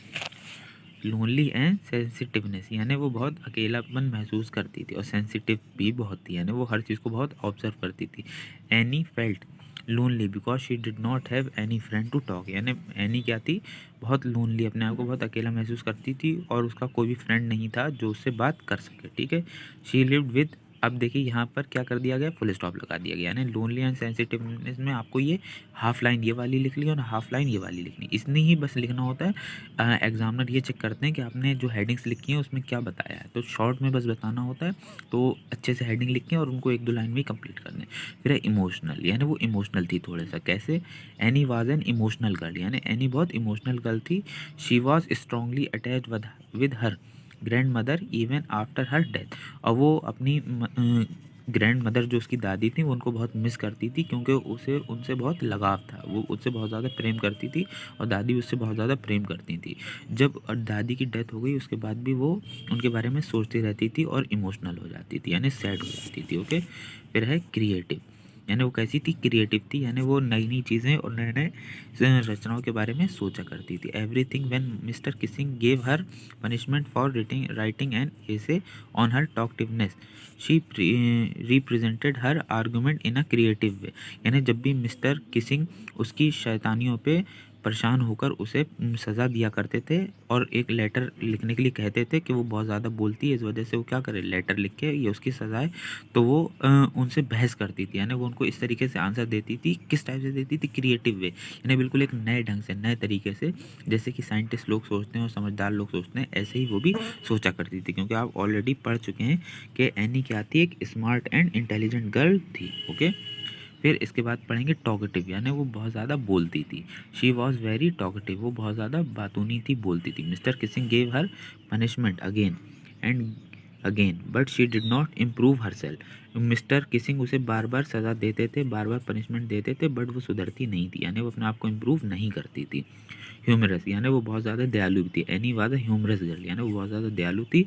लोनली एंड सेंसिटिवनेस, यानी वो बहुत अकेलापन महसूस करती थी, और सेंसिटिव भी बहुत थी, यानी वो हर चीज़ को बहुत ऑब्जर्व करती थी। Anne felt lonely because she did not have any friend to talk, यानी एनी क्या थी, बहुत लोनली, अपने आप को बहुत अकेला महसूस करती थी, और उसका कोई भी फ्रेंड नहीं था जो उससे बात कर सके, ठीक है। शी लिव्ड विद अब देखिए यहाँ पर क्या कर दिया गया, फुल स्टॉप लगा दिया गया, यानी लोनली एंड सेंसिटिवनेस में आपको ये हाफ लाइन ये वाली लिखनी है और हाफ लाइन ये वाली लिखनी है, इतनी ही बस लिखना होता है। एग्जामिनर ये चेक करते हैं कि आपने जो हेडिंग्स लिखी हैं उसमें क्या बताया है, तो शॉर्ट में बस बताना होता है, तो अच्छे से हेडिंग लिखें और उनको 1-2 लाइन में ही कंप्लीट कर दें। फिर है इमोशनल, यानी वो इमोशनल थी थोड़ा सा, कैसे, any was an emotional girl, यानी एनी बहुत इमोशनल गर्ल थी। She was strongly attach with her grand mother even after her death, और वो अपनी ग्रैंड मदर जो उसकी दादी थी वो उनको बहुत मिस करती थी, क्योंकि उसे उनसे बहुत लगाव था, वो उससे बहुत ज़्यादा प्रेम करती थी और दादी उससे बहुत ज़्यादा प्रेम करती थी। जब दादी की डेथ हो गई उसके बाद भी वो उनके बारे में सोचती रहती थी और इमोशनल हो जाती थी, यानी सैड हो जाती थी। ओके, फिर है क्रिएटिव, यानी वो कैसी थी, क्रिएटिव थी, यानी वो नई नई चीज़ें और नए नए रचनाओं के बारे में सोचा करती थी। Everything when mister Keesing gave her punishment for writing an essay on her talkativeness, she represented her argument in a creative way, यानी जब भी मिस्टर किसिंग उसकी शैतानियों पे परेशान होकर उसे सज़ा दिया करते थे और एक लेटर लिखने के लिए कहते थे कि वो बहुत ज़्यादा बोलती है, इस वजह से वो क्या करे, लेटर लिख के ये उसकी सज़ा है, तो वो उनसे बहस करती थी, यानी वो उनको इस तरीके से आंसर देती थी, किस टाइप से देती थी, क्रिएटिव वे, यानी बिल्कुल एक नए ढंग से, नए तरीके से, जैसे कि साइंटिस्ट लोग सोचते हैं और समझदार लोग सोचते हैं, ऐसे ही वो भी सोचा करती थी, क्योंकि आप ऑलरेडी पढ़ चुके हैं कि एनी क्या थी, एक स्मार्ट एंड इंटेलिजेंट गर्ल थी। ओके, फिर इसके बाद पढ़ेंगे टॉकेटिव, यानी वो बहुत ज़्यादा बोलती थी। शी वॉज वेरी टॉकेटिव, वो बहुत ज़्यादा बातूनी थी, बोलती थी। Mister Keesing gave her punishment again and again but she did not improve her self, mister Keesing उसे बार बार सज़ा देते थे, बार बार पनिशमेंट देते थे, बट वो सुधरती नहीं थी, यानी वो अपने आप को इम्प्रूव नहीं करती थी। ह्यूमरस, यानी वो बहुत ज़्यादा दयालु थी। Anne was a humorous girl, यानी वो बहुत ज़्यादा दयालु थी।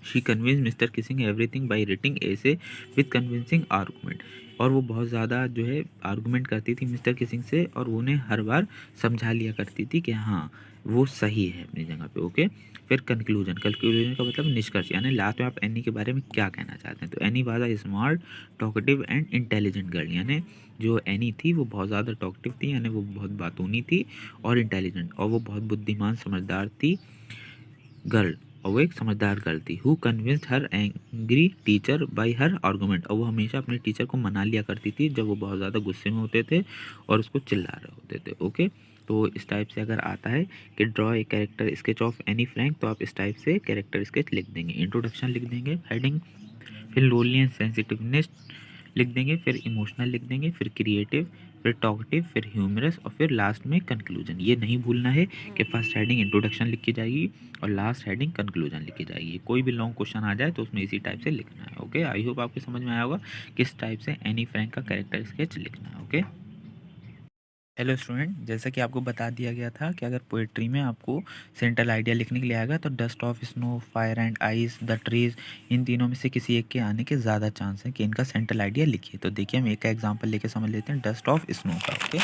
She convince mister Keesing everything by writing essay with convincing argument, और वो बहुत ज़्यादा जो है आर्गूमेंट करती थी मिस्टर किसिंग से, और उन्हें हर बार समझा लिया करती थी कि हाँ वो सही है अपनी जगह पे। ओके, फिर कंक्लूजन, कंक्लूजन का मतलब निष्कर्ष, यानी लास्ट में आप एनी के बारे में क्या कहना चाहते हैं। तो any was a smart talkative and intelligent girl, यानी जो एनी थी वो बहुत ज़्यादा टॉकेटिव थी, यानी वो बहुत बातूनी थी और इंटेलिजेंट, और वो बहुत बुद्धिमान समझदार थी गर्ल, और वो एक समझदार गर्ल थी। Who convinced her angry teacher bye her argument, और वो हमेशा अपने टीचर को मना लिया करती थी जब वो बहुत ज़्यादा गुस्से में होते थे और उसको चिल्ला रहे होते थे। ओके, तो इस टाइप से अगर आता है कि draw a character sketch of Anne Frank, तो आप इस टाइप से कैरेक्टर स्केच लिख देंगे, इंट्रोडक्शन लिख देंगे, हेडिंग, फिर लोनली एंड सेंसिटिवनेस लिख देंगे, फिर इमोशनल लिख देंगे, फिर क्रिएटिव, फिर टॉकटिव, फिर ह्यूमरस, और फिर लास्ट में कंक्लूजन। ये नहीं भूलना है कि फर्स्ट हेडिंग इंट्रोडक्शन लिखी जाएगी और लास्ट हेडिंग कंक्लूजन लिखी जाएगी। कोई भी लॉन्ग क्वेश्चन आ जाए तो उसमें इसी टाइप से लिखना है। ओके, आई होप आपको समझ में आया होगा किस टाइप से एनी फ्रैंक का कैरेक्टर स्केच लिखना है। ओके, हेलो स्टूडेंट, जैसा कि आपको बता दिया गया था कि अगर पोएट्री में आपको सेंट्रल आइडिया लिखने के लिए आएगा तो dust of snow, fire and ice, the trees, इन तीनों में से किसी एक के आने के ज़्यादा चांस हैं कि इनका सेंट्रल आइडिया लिखिए। तो देखिए हम एक का एग्जांपल लेके समझ लेते हैं, डस्ट ऑफ स्नो का। ओके,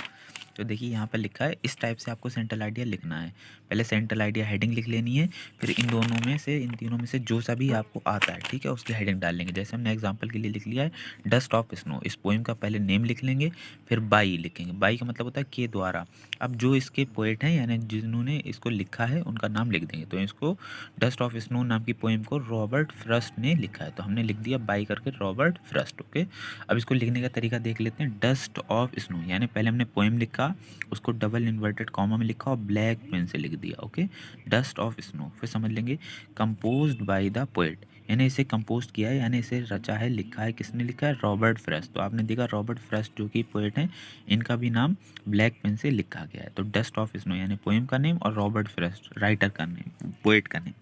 तो देखिए यहाँ पर लिखा है, इस टाइप से आपको सेंट्रल आइडिया लिखना है। पहले सेंट्रल आइडिया हेडिंग लिख लेनी है, फिर इन दोनों में से, इन तीनों में से जो सा भी आपको आता है, ठीक है, उसकी हेडिंग डाल लेंगे। जैसे हमने एग्जांपल के लिए लिख लिया है डस्ट ऑफ स्नो, इस पोइम का पहले नेम लिख लेंगे, फिर बाई लिखेंगे। बाई का मतलब होता है के द्वारा। अब जो इसके पोएट हैं यानी जिन्होंने इसको लिखा है उनका नाम लिख देंगे। तो इसको डस्ट ऑफ स्नो नाम की पोइम को रॉबर्ट फ्रस्ट ने लिखा है, तो हमने लिख दिया बाई करके रॉबर्ट फ्रस्ट। ओके, अब इसको लिखने का तरीका देख लेते हैं। डस्ट ऑफ स्नो, यानी पहले हमने पोएम लिखा, उसको डबल इन्वर्टेड कॉमा में लिखा और ब्लैक पेन से लिख दिया। Okay, dust of snow. फिर समझ लेंगे कंपोज्ड बाय द पोएट, यानी इसे कंपोज किया है, यानी इसे रचा है, लिखा है, किसने लिखा है, रॉबर्ट फ्रस्ट। तो आपने देखा रॉबर्ट फ्रस्ट जो कि पोएट हैं, इनका भी नाम ब्लैक पेन से लिखा गया है। तो डस्ट ऑफ स्नो यानी पोएम का नेम और रॉबर्ट फ्रस्ट राइटर का नेम, पोएट का नेम,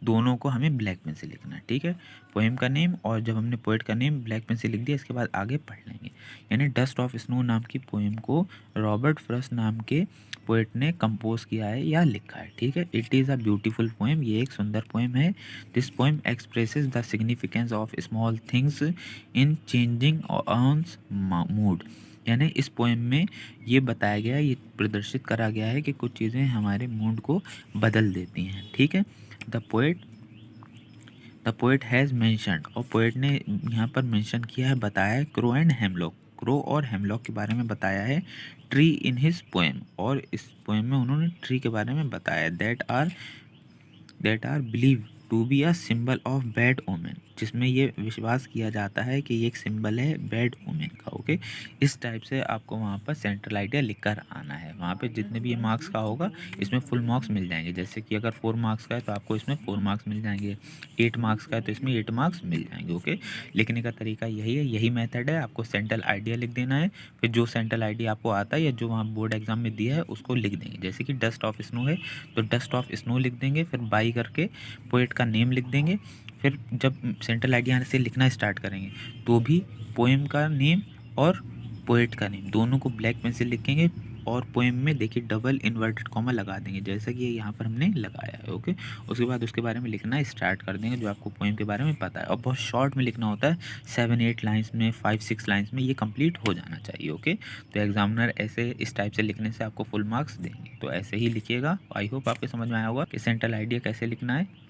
दोनों को हमें ब्लैक पेन से लिखना है। ठीक है, पोएम का नेम और जब हमने पोएट का नेम ब्लैक पेन से लिख दिया, इसके बाद आगे पढ़ लेंगे। यानी डस्ट ऑफ स्नो नाम की पोएम को रॉबर्ट फ्रस्ट नाम के पोएट ने कंपोज किया है या लिखा है। ठीक है, it is a beautiful poem, ये एक सुंदर पोएम है। This poem expresses the significance of small things in changing one's mood, यानी इस पोएम में ये बताया गया है, ये प्रदर्शित करा गया है कि कुछ चीज़ें हमारे मूड को बदल देती हैं। ठीक है, द पोएट हैज़ मेंशन्ड, और पोएट ने यहाँ पर मेंशन किया है, बताया है, क्रो एंड हेमलॉक, क्रो और हेमलॉक के बारे में बताया है। ट्री इन हिज पोएम, और इस पोएम में उन्होंने ट्री के बारे में बताया, that are believe to be a symbol of bad omen, जिसमें ये विश्वास किया जाता है कि ये एक सिंबल है बैड वुमेन का। ओके, इस टाइप से आपको वहाँ पर सेंट्रल आइडिया लिख कर आना है। वहाँ पे जितने भी ये मार्क्स का होगा इसमें फुल मार्क्स मिल जाएंगे। जैसे कि अगर 4 मार्क्स का है तो आपको इसमें 4 मार्क्स मिल जाएंगे, 8 मार्क्स का है तो इसमें 8 मार्क्स मिल जाएंगे। ओके, लिखने का तरीका यही है, यही मेथड है। आपको सेंट्रल आइडिया लिख देना है, फिर जो सेंट्रल आइडिया आपको आता है या जो वहाँ बोर्ड एग्जाम में दिया है उसको लिख देंगे। जैसे कि डस्ट ऑफ स्नो है तो डस्ट ऑफ स्नो लिख देंगे, फिर बाई करके पोएट का नेम लिख देंगे। फिर जब सेंट्रल आइडिया से लिखना स्टार्ट करेंगे तो भी पोएम का नेम और पोएट का नेम दोनों को ब्लैक पेन से लिखेंगे और पोएम में देखिए डबल इन्वर्टेड कॉमा लगा देंगे जैसा कि यहाँ पर हमने लगाया है। ओके, उसके बाद उसके बारे में लिखना स्टार्ट कर देंगे जो आपको पोएम के बारे में पता है, और बहुत शॉर्ट में लिखना होता है, 7-8 लाइन्स में, 5-6 लाइन्स में ये कंप्लीट हो जाना चाहिए। ओके, तो एग्जामिनर ऐसे इस टाइप से लिखने से आपको फुल मार्क्स देंगे। तो ऐसे ही लिखिएगा। आई होप आपको समझ में आया होगा कि सेंट्रल आइडिया कैसे लिखना है।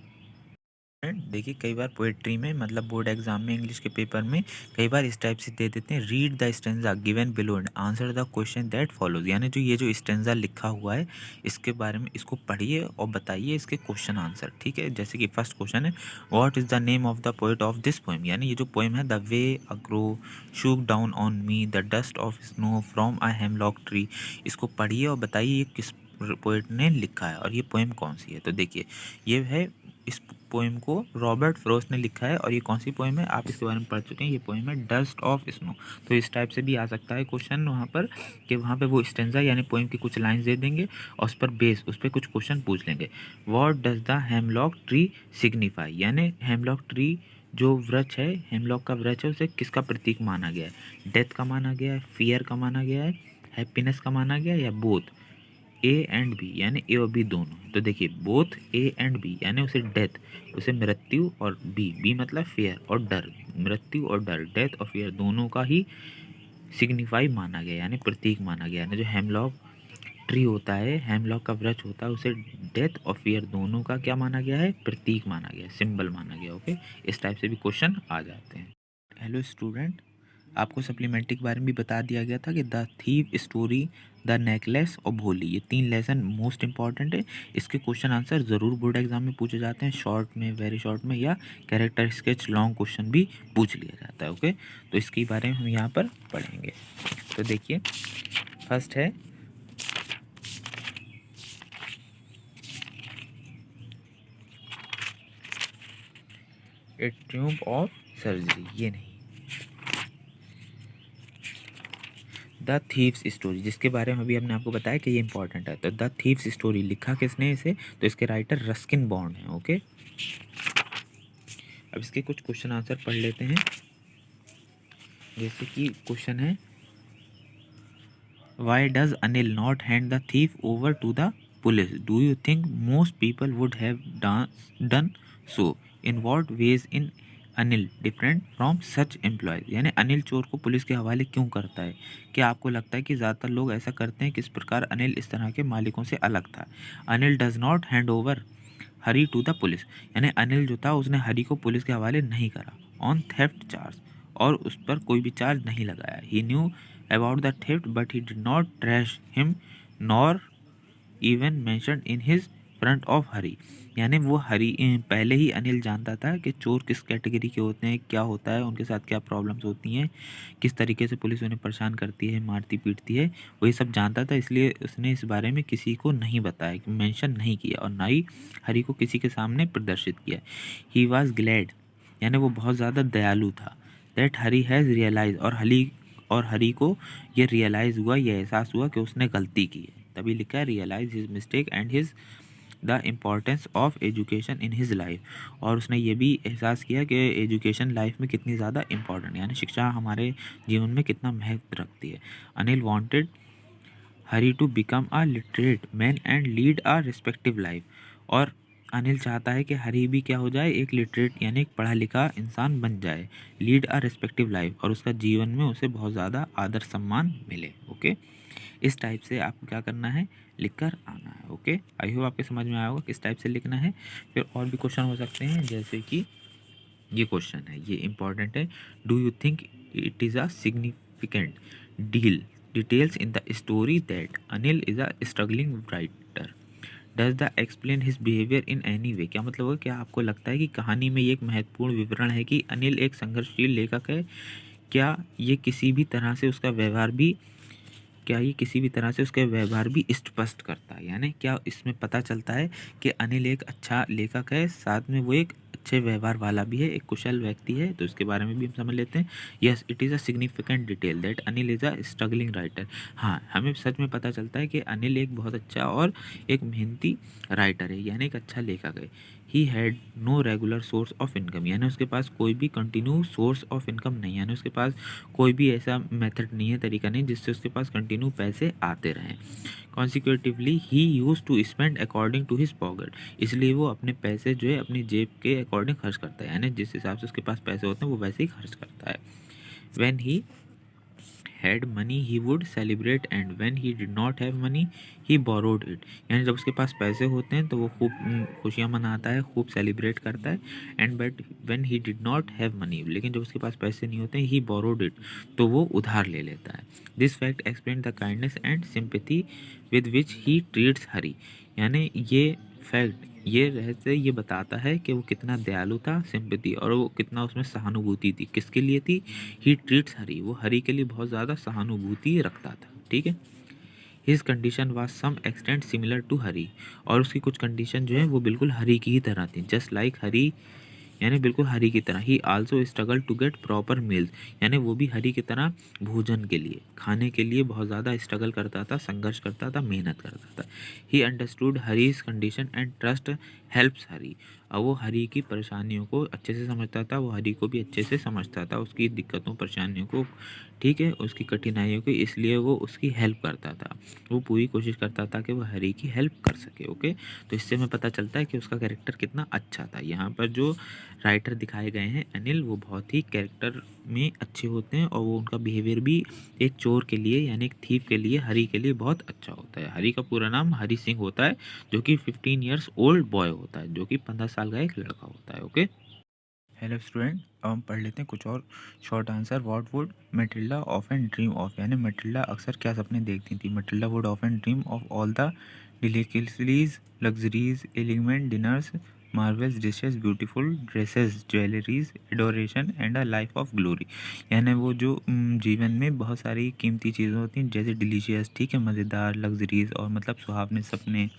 देखिए कई बार पोएट्री में मतलब बोर्ड एग्जाम में इंग्लिश के पेपर में कई बार इस टाइप से दे देते हैं, read the stanza given below and answer the question that follows. यानी जो ये जो स्टेंजा लिखा हुआ है इसके बारे में इसको पढ़िए और बताइए इसके क्वेश्चन आंसर। ठीक है, जैसे कि फर्स्ट क्वेश्चन है what is the name of the poet of this poem. यानी ये जो पोएम है the way a grow shook down on me the dust of snow from a hemlock tree. इसको पढ़िए और बताइए ये किस पोएट ने लिखा है और ये पोएम कौन सी है। तो देखिए ये है, इस पोएम को रॉबर्ट फ्रॉस्ट ने लिखा है और ये कौन सी पोएम है आप इसके बारे में पढ़ चुके हैं। ये पोएम है डस्ट ऑफ स्नो। तो इस टाइप से भी आ सकता है क्वेश्चन वहाँ पर कि वहाँ पे वो स्टेंजा यानी पोएम की कुछ लाइंस दे देंगे और उस पर बेस उस पर कुछ क्वेश्चन पूछ लेंगे। What does the hemlock tree signify. यानी हेमलॉक ट्री जो वृक्ष है, हेमलॉक का वृक्ष है, उसे किसका प्रतीक माना गया है। डेथ का माना गया है, फियर का माना गया है, हैप्पीनेस का माना गया है, या बोथ ए एंड बी। यानी ए और बी दोनों। तो देखिए बोथ ए एंड बी यानी उसे डेथ, उसे मृत्यु, और बी मतलब फेयर और डर, मृत्यु और डर, डेथ और फेयर दोनों का ही सिग्निफाई माना गया यानी प्रतीक माना गया। यानी जो हेमलॉक ट्री होता है, हेमलॉक का वृक्ष होता है, उसे डेथ और फियर दोनों का क्या माना गया है, प्रतीक माना गया, सिंबल माना गया। ओके, इस टाइप से भी क्वेश्चन आ जाते हैं। हेलो स्टूडेंट, आपको सप्लीमेंट्री के बारे में भी बता दिया गया था कि the thief story, the necklace और भोली, ये 3 लेसन मोस्ट इंपॉर्टेंट है। इसके क्वेश्चन आंसर ज़रूर बोर्ड एग्जाम में पूछे जाते हैं, शॉर्ट में, वेरी शॉर्ट में, या कैरेक्टर स्केच लॉन्ग क्वेश्चन भी पूछ लिया जाता है। ओके, तो इसके बारे में हम यहाँ पर पढ़ेंगे। तो देखिए फर्स्ट है ए ट्यूब ऑफ सर्जरी, ये नहीं, द थीव्स स्टोरी, जिसके बारे में अभी हमने आपको बताया कि ये इंपॉर्टेंट है। तो द थीव्स स्टोरी लिखा किसने इसे, तो इसके राइटर रस्किन बॉन्ड हैं। ओके, अब इसके कुछ क्वेश्चन आंसर पढ़ लेते हैं। जैसे कि क्वेश्चन है why does Anil not hand the thief over to the police, do you think most people would have done so, in what ways in Anil different from such employers. यानी अनिल चोर को पुलिस के हवाले क्यों करता है, क्या आपको लगता है कि ज़्यादातर लोग ऐसा करते हैं, किस प्रकार अनिल इस तरह के मालिकों से अलग था। Anil does not hand over Hari to the police, यानी अनिल जो था उसने हरी को पुलिस के हवाले नहीं करा ऑन थेफ्ट चार्ज, और उस पर कोई भी चार्ज नहीं लगाया। He knew about the theft but he did not thrash him nor even mention in his front of Hari. यानी वो हरी पहले ही अनिल जानता था कि चोर किस कैटेगरी के होते हैं, क्या होता है, उनके साथ क्या प्रॉब्लम्स होती हैं, किस तरीके से पुलिस उन्हें परेशान करती है, मारती पीटती है, वही सब जानता था। इसलिए उसने इस बारे में किसी को नहीं बताया, मेंशन नहीं किया, और ना ही हरी को किसी के सामने प्रदर्शित किया। ही वॉज ग्लैड, यानी वो बहुत ज़्यादा दयालु था, दैट हरी हैज़ रियलाइज, और हरी को ये रियलाइज़ हुआ, ये एहसास हुआ कि उसने गलती की है। तभी लिखा है realise his mistake and his the importance of education in his life, और उसने ये भी एहसास किया कि एजुकेशन लाइफ में कितनी ज़्यादा इम्पॉर्टेंट, यानी शिक्षा हमारे जीवन में कितना महत्व रखती है। Anil wanted Hari to become a literate man and lead a respective life, और अनिल चाहता है कि हरी भी क्या हो जाए, एक लिटरेट यानी एक पढ़ा लिखा इंसान बन जाए, लीड अ रिस्पेक्टिव लाइफ, और उसका जीवन में उसे बहुत ज़्यादा आदर सम्मान मिले। ओके, इस टाइप से आपको क्या करना है, लिख कर आना है। ओके, आई होप आपके समझ में आया होगा किस टाइप से लिखना है। फिर और भी क्वेश्चन हो सकते हैं, जैसे कि ये क्वेश्चन है, ये इंपॉर्टेंट है, do you think it is a significant details in the story that Anil is a struggling writer, does the explain his behaviour in any way, क्या मतलब है, क्या आपको लगता है कि कहानी में ये एक महत्वपूर्ण विवरण है कि अनिल एक संघर्षशील लेखक है? क्या ये किसी भी तरह से उसका व्यवहार भी क्या ये किसी भी तरह से उसके व्यवहार भी स्पष्ट करता है? यानी क्या इसमें पता चलता है कि अनिल एक अच्छा लेखक है, साथ में वो एक अच्छे व्यवहार वाला भी है, एक कुशल व्यक्ति है? तो इसके बारे में भी हम समझ लेते हैं। Yes, it is a significant detail that Anil is a struggling writer. हाँ, हमें सच में पता चलता है कि अनिल एक बहुत अच्छा और एक मेहनती राइटर है, यानी एक अच्छा लेखक है। He had no regular source of income, यानी उसके पास कोई भी कंटिन्यू सोर्स ऑफ इनकम नहीं, यानी उसके पास कोई भी ऐसा मेथड नहीं है, तरीका नहीं जिससे उसके पास कंटिन्यू पैसे आते रहें। Consecutively he use to spend according to his pocket, इसलिए वो अपने पैसे जो है अपनी जेब के अकॉर्डिंग खर्च करता है, यानी जिस हिसाब से उसके पास पैसे होते हैं वो वैसे ही खर्च करता है। When he had money he would celebrate, and when he did not have money he borrowed it, यानी जब उसके पास पैसे होते हैं तो वो खूब खुशियाँ मनाता है, खूब सेलिब्रेट करता है। And but when he did not have money, लेकिन जब उसके पास पैसे नहीं होते he borrowed it, तो वो उधार ले लेता है। This fact explains the kindness and sympathy with which he treats हरी, यानी ये फैक्ट, ये रहस्य ये बताता है कि वो कितना दयालु था, सिंपैथी, और वो कितना उसमें सहानुभूति थी। किसके लिए थी? ही ट्रीट्स हरी, वो हरी के लिए बहुत ज़्यादा सहानुभूति रखता था। ठीक है। His condition was some extent similar to Hari, और उसकी कुछ कंडीशन जो है वो बिल्कुल हरी की ही तरह थी। जस्ट लाइक हरी, यानी बिल्कुल हरी की तरह। He also struggle to get proper meals, यानी वो भी हरी की तरह भोजन के लिए, खाने के लिए बहुत ज़्यादा स्ट्रगल करता था, संघर्ष करता था, मेहनत करता था। He understood Hari's condition and trust helps Hari, और वो हरी की परेशानियों को अच्छे से समझता था, वो हरी को भी अच्छे से समझता था, उसकी दिक्कतों परेशानियों को, ठीक है, उसकी कठिनाइयों को, इसलिए वो उसकी हेल्प करता था। वो पूरी कोशिश करता था कि वो हरी की हेल्प कर सके। ओके, तो इससे हमें पता चलता है कि उसका कैरेक्टर कितना अच्छा था। यहाँ पर जो राइटर दिखाए गए हैं अनिल, वो बहुत ही कैरेक्टर में अच्छे होते हैं, और वो उनका बिहेवियर भी एक चोर के लिए, यानी एक थीफ के लिए, हरी के लिए बहुत अच्छा होता है। हरी का पूरा नाम हरी सिंह होता है, जो कि 15 ईयर्स ओल्ड बॉय होता है, जो कि 15 साल का एक लड़का होता है। ओके, हेलो स्टूडेंट, अब हम पढ़ लेते हैं कुछ और short answer. What would Matilda often dream of, यानी मैटिल्डा अक्सर क्या सपने देखती थी? Matilda would often dream of all the delicacies, luxuries, elegant dinners, marvels dishes, beautiful dresses, jewelleries, adoration and a life of glory, यानी वो जो जीवन में बहुत सारी कीमती चीज़ें होती हैं, जैसे डिलीशियस, ठीक है, मज़ेदार, लग्जरीज और मतलब सुहावने सपने,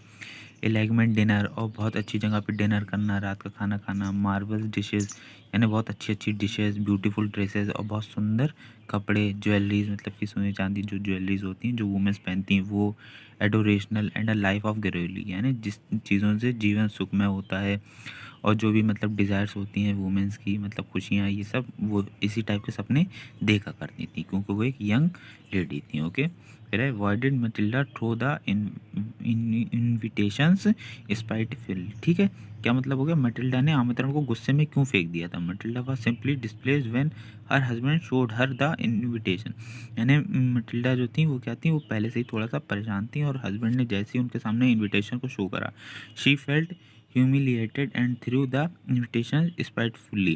एलेगमेंट डिनर और बहुत अच्छी जगह पे डिनर करना, रात का खाना खाना, मार्वल्स डिशेस यानी बहुत अच्छी अच्छी डिशेस, ब्यूटीफुल ड्रेसेस और बहुत सुंदर कपड़े, ज्वेलरीज मतलब कि सोने चांदी जो ज्वेलरीज होती हैं जो वुमेंस पहनती हैं वो, adorational and a life of glory, यानी जिस चीज़ों से जीवन सुखमय होता है, और जो भी मतलब डिज़ायर्स होती हैं वुमेंस की, मतलब खुशियाँ, ये सब वो इसी टाइप के सपने देखा करती थी, क्योंकि वो एक यंग लेडी थी। ओके, फिर है why did Matilda throw the invitations spiteful, ठीक है, क्या मतलब हो गया? मटिल्डा ने आमंत्रण को गुस्से में क्यों फेंक दिया था? Matilda was simply displaced when her husband showed her the invitation, यानी मटिल्डा जो थी वो क्या थी, वो पहले से ही थोड़ा सा परेशान थी, और हस्बैंड ने जैसे ही उनके सामने इनविटेशन को शो करा, she felt humiliated and threw the invitation spitefully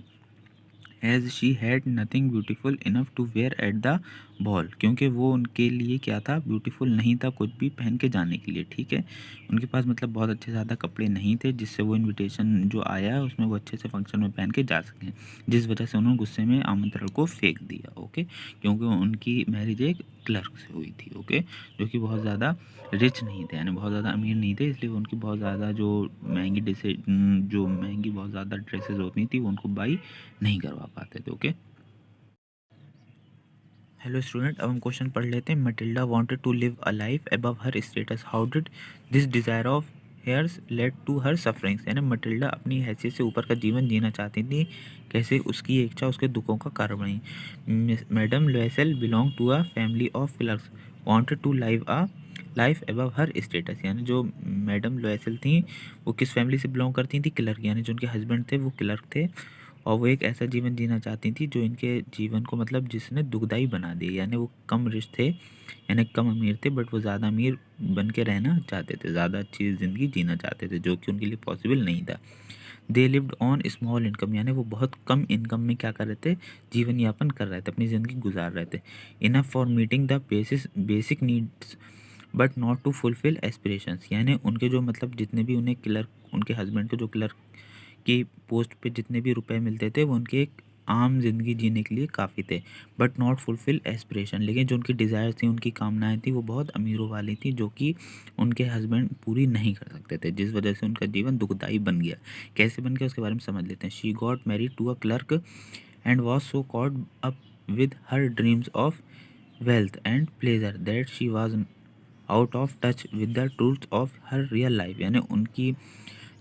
as she had nothing beautiful enough to wear at the ball, क्योंकि वो उनके लिए क्या था, ब्यूटीफुल नहीं था कुछ भी पहन के जाने के लिए। ठीक है, उनके पास मतलब बहुत अच्छे ज़्यादा कपड़े नहीं थे जिससे वो इनविटेशन जो आया है उसमें वो अच्छे से फंक्शन में पहन के जा सकें, जिस वजह से उन्होंने गुस्से में आमंत्रण को फेंक दिया। ओके, क्योंकि उनकी मैरिज एक क्लर्क से हुई थी। ओके, जो कि बहुत ज़्यादा रिच नहीं थे, यानी बहुत ज़्यादा अमीर नहीं थे, इसलिए उनकी बहुत ज़्यादा जो महंगी जो महंगी बहुत ज़्यादा ड्रेसेस होती थी वो उनको बाई नहीं करवा पाते थे। ओके, हेलो स्टूडेंट, अब हम क्वेश्चन पढ़ लेते हैं। Matilda wanted to live a life above her status, how did this desire of hers led to her sufferings, यानी मटिल्डा अपनी हैसियत से ऊपर का जीवन जीना चाहती थी, कैसे उसकी इच्छा उसके दुखों का कारण बनी। Madam Loisel belong to a family of clerks wanted to live a life above her status, यानी जो मैडम लुएसेल थी वो किस फैमिली से बिलोंग करती थी? क्लर्क, यानी जो उनके हस्बैंड थे वो क्लर्क थे, और वो एक ऐसा जीवन जीना चाहती थी जो इनके जीवन को मतलब जिसने दुखदाई बना दिया, यानी वो कम रिच थे, यानी कम अमीर थे, बट वो ज़्यादा अमीर बन के रहना चाहते थे, ज़्यादा अच्छी ज़िंदगी जीना चाहते थे, जो कि उनके लिए पॉसिबल नहीं था। They lived on small income, यानी वो बहुत कम इनकम में क्या कर रहे थे, जीवन यापन कर रहे थे, अपनी ज़िंदगी गुजार रहे थे। Enough for meeting the basic needs but not to fulfil aspirations, यानी उनके जो मतलब जितने भी उन्हें क्लर्क, उनके हस्बैंड को जो क्लर्क की पोस्ट पे जितने भी रुपए मिलते थे वो उनके एक आम ज़िंदगी जीने के लिए काफ़ी थे, बट नॉट फुलफिल एस्पिरेशन, लेकिन जो उनकी डिज़ायर थी, उनकी कामनाएं थी, वो बहुत अमीरों वाली थी, जो कि उनके हस्बैंड पूरी नहीं कर सकते थे, जिस वजह से उनका जीवन दुखदाई बन गया। कैसे बन गया उसके बारे में समझ लेते हैं। She got married to a clerk and was so caught up with her dreams of wealth and pleasure that she was out of touch with the truth of her real life, यानी उनकी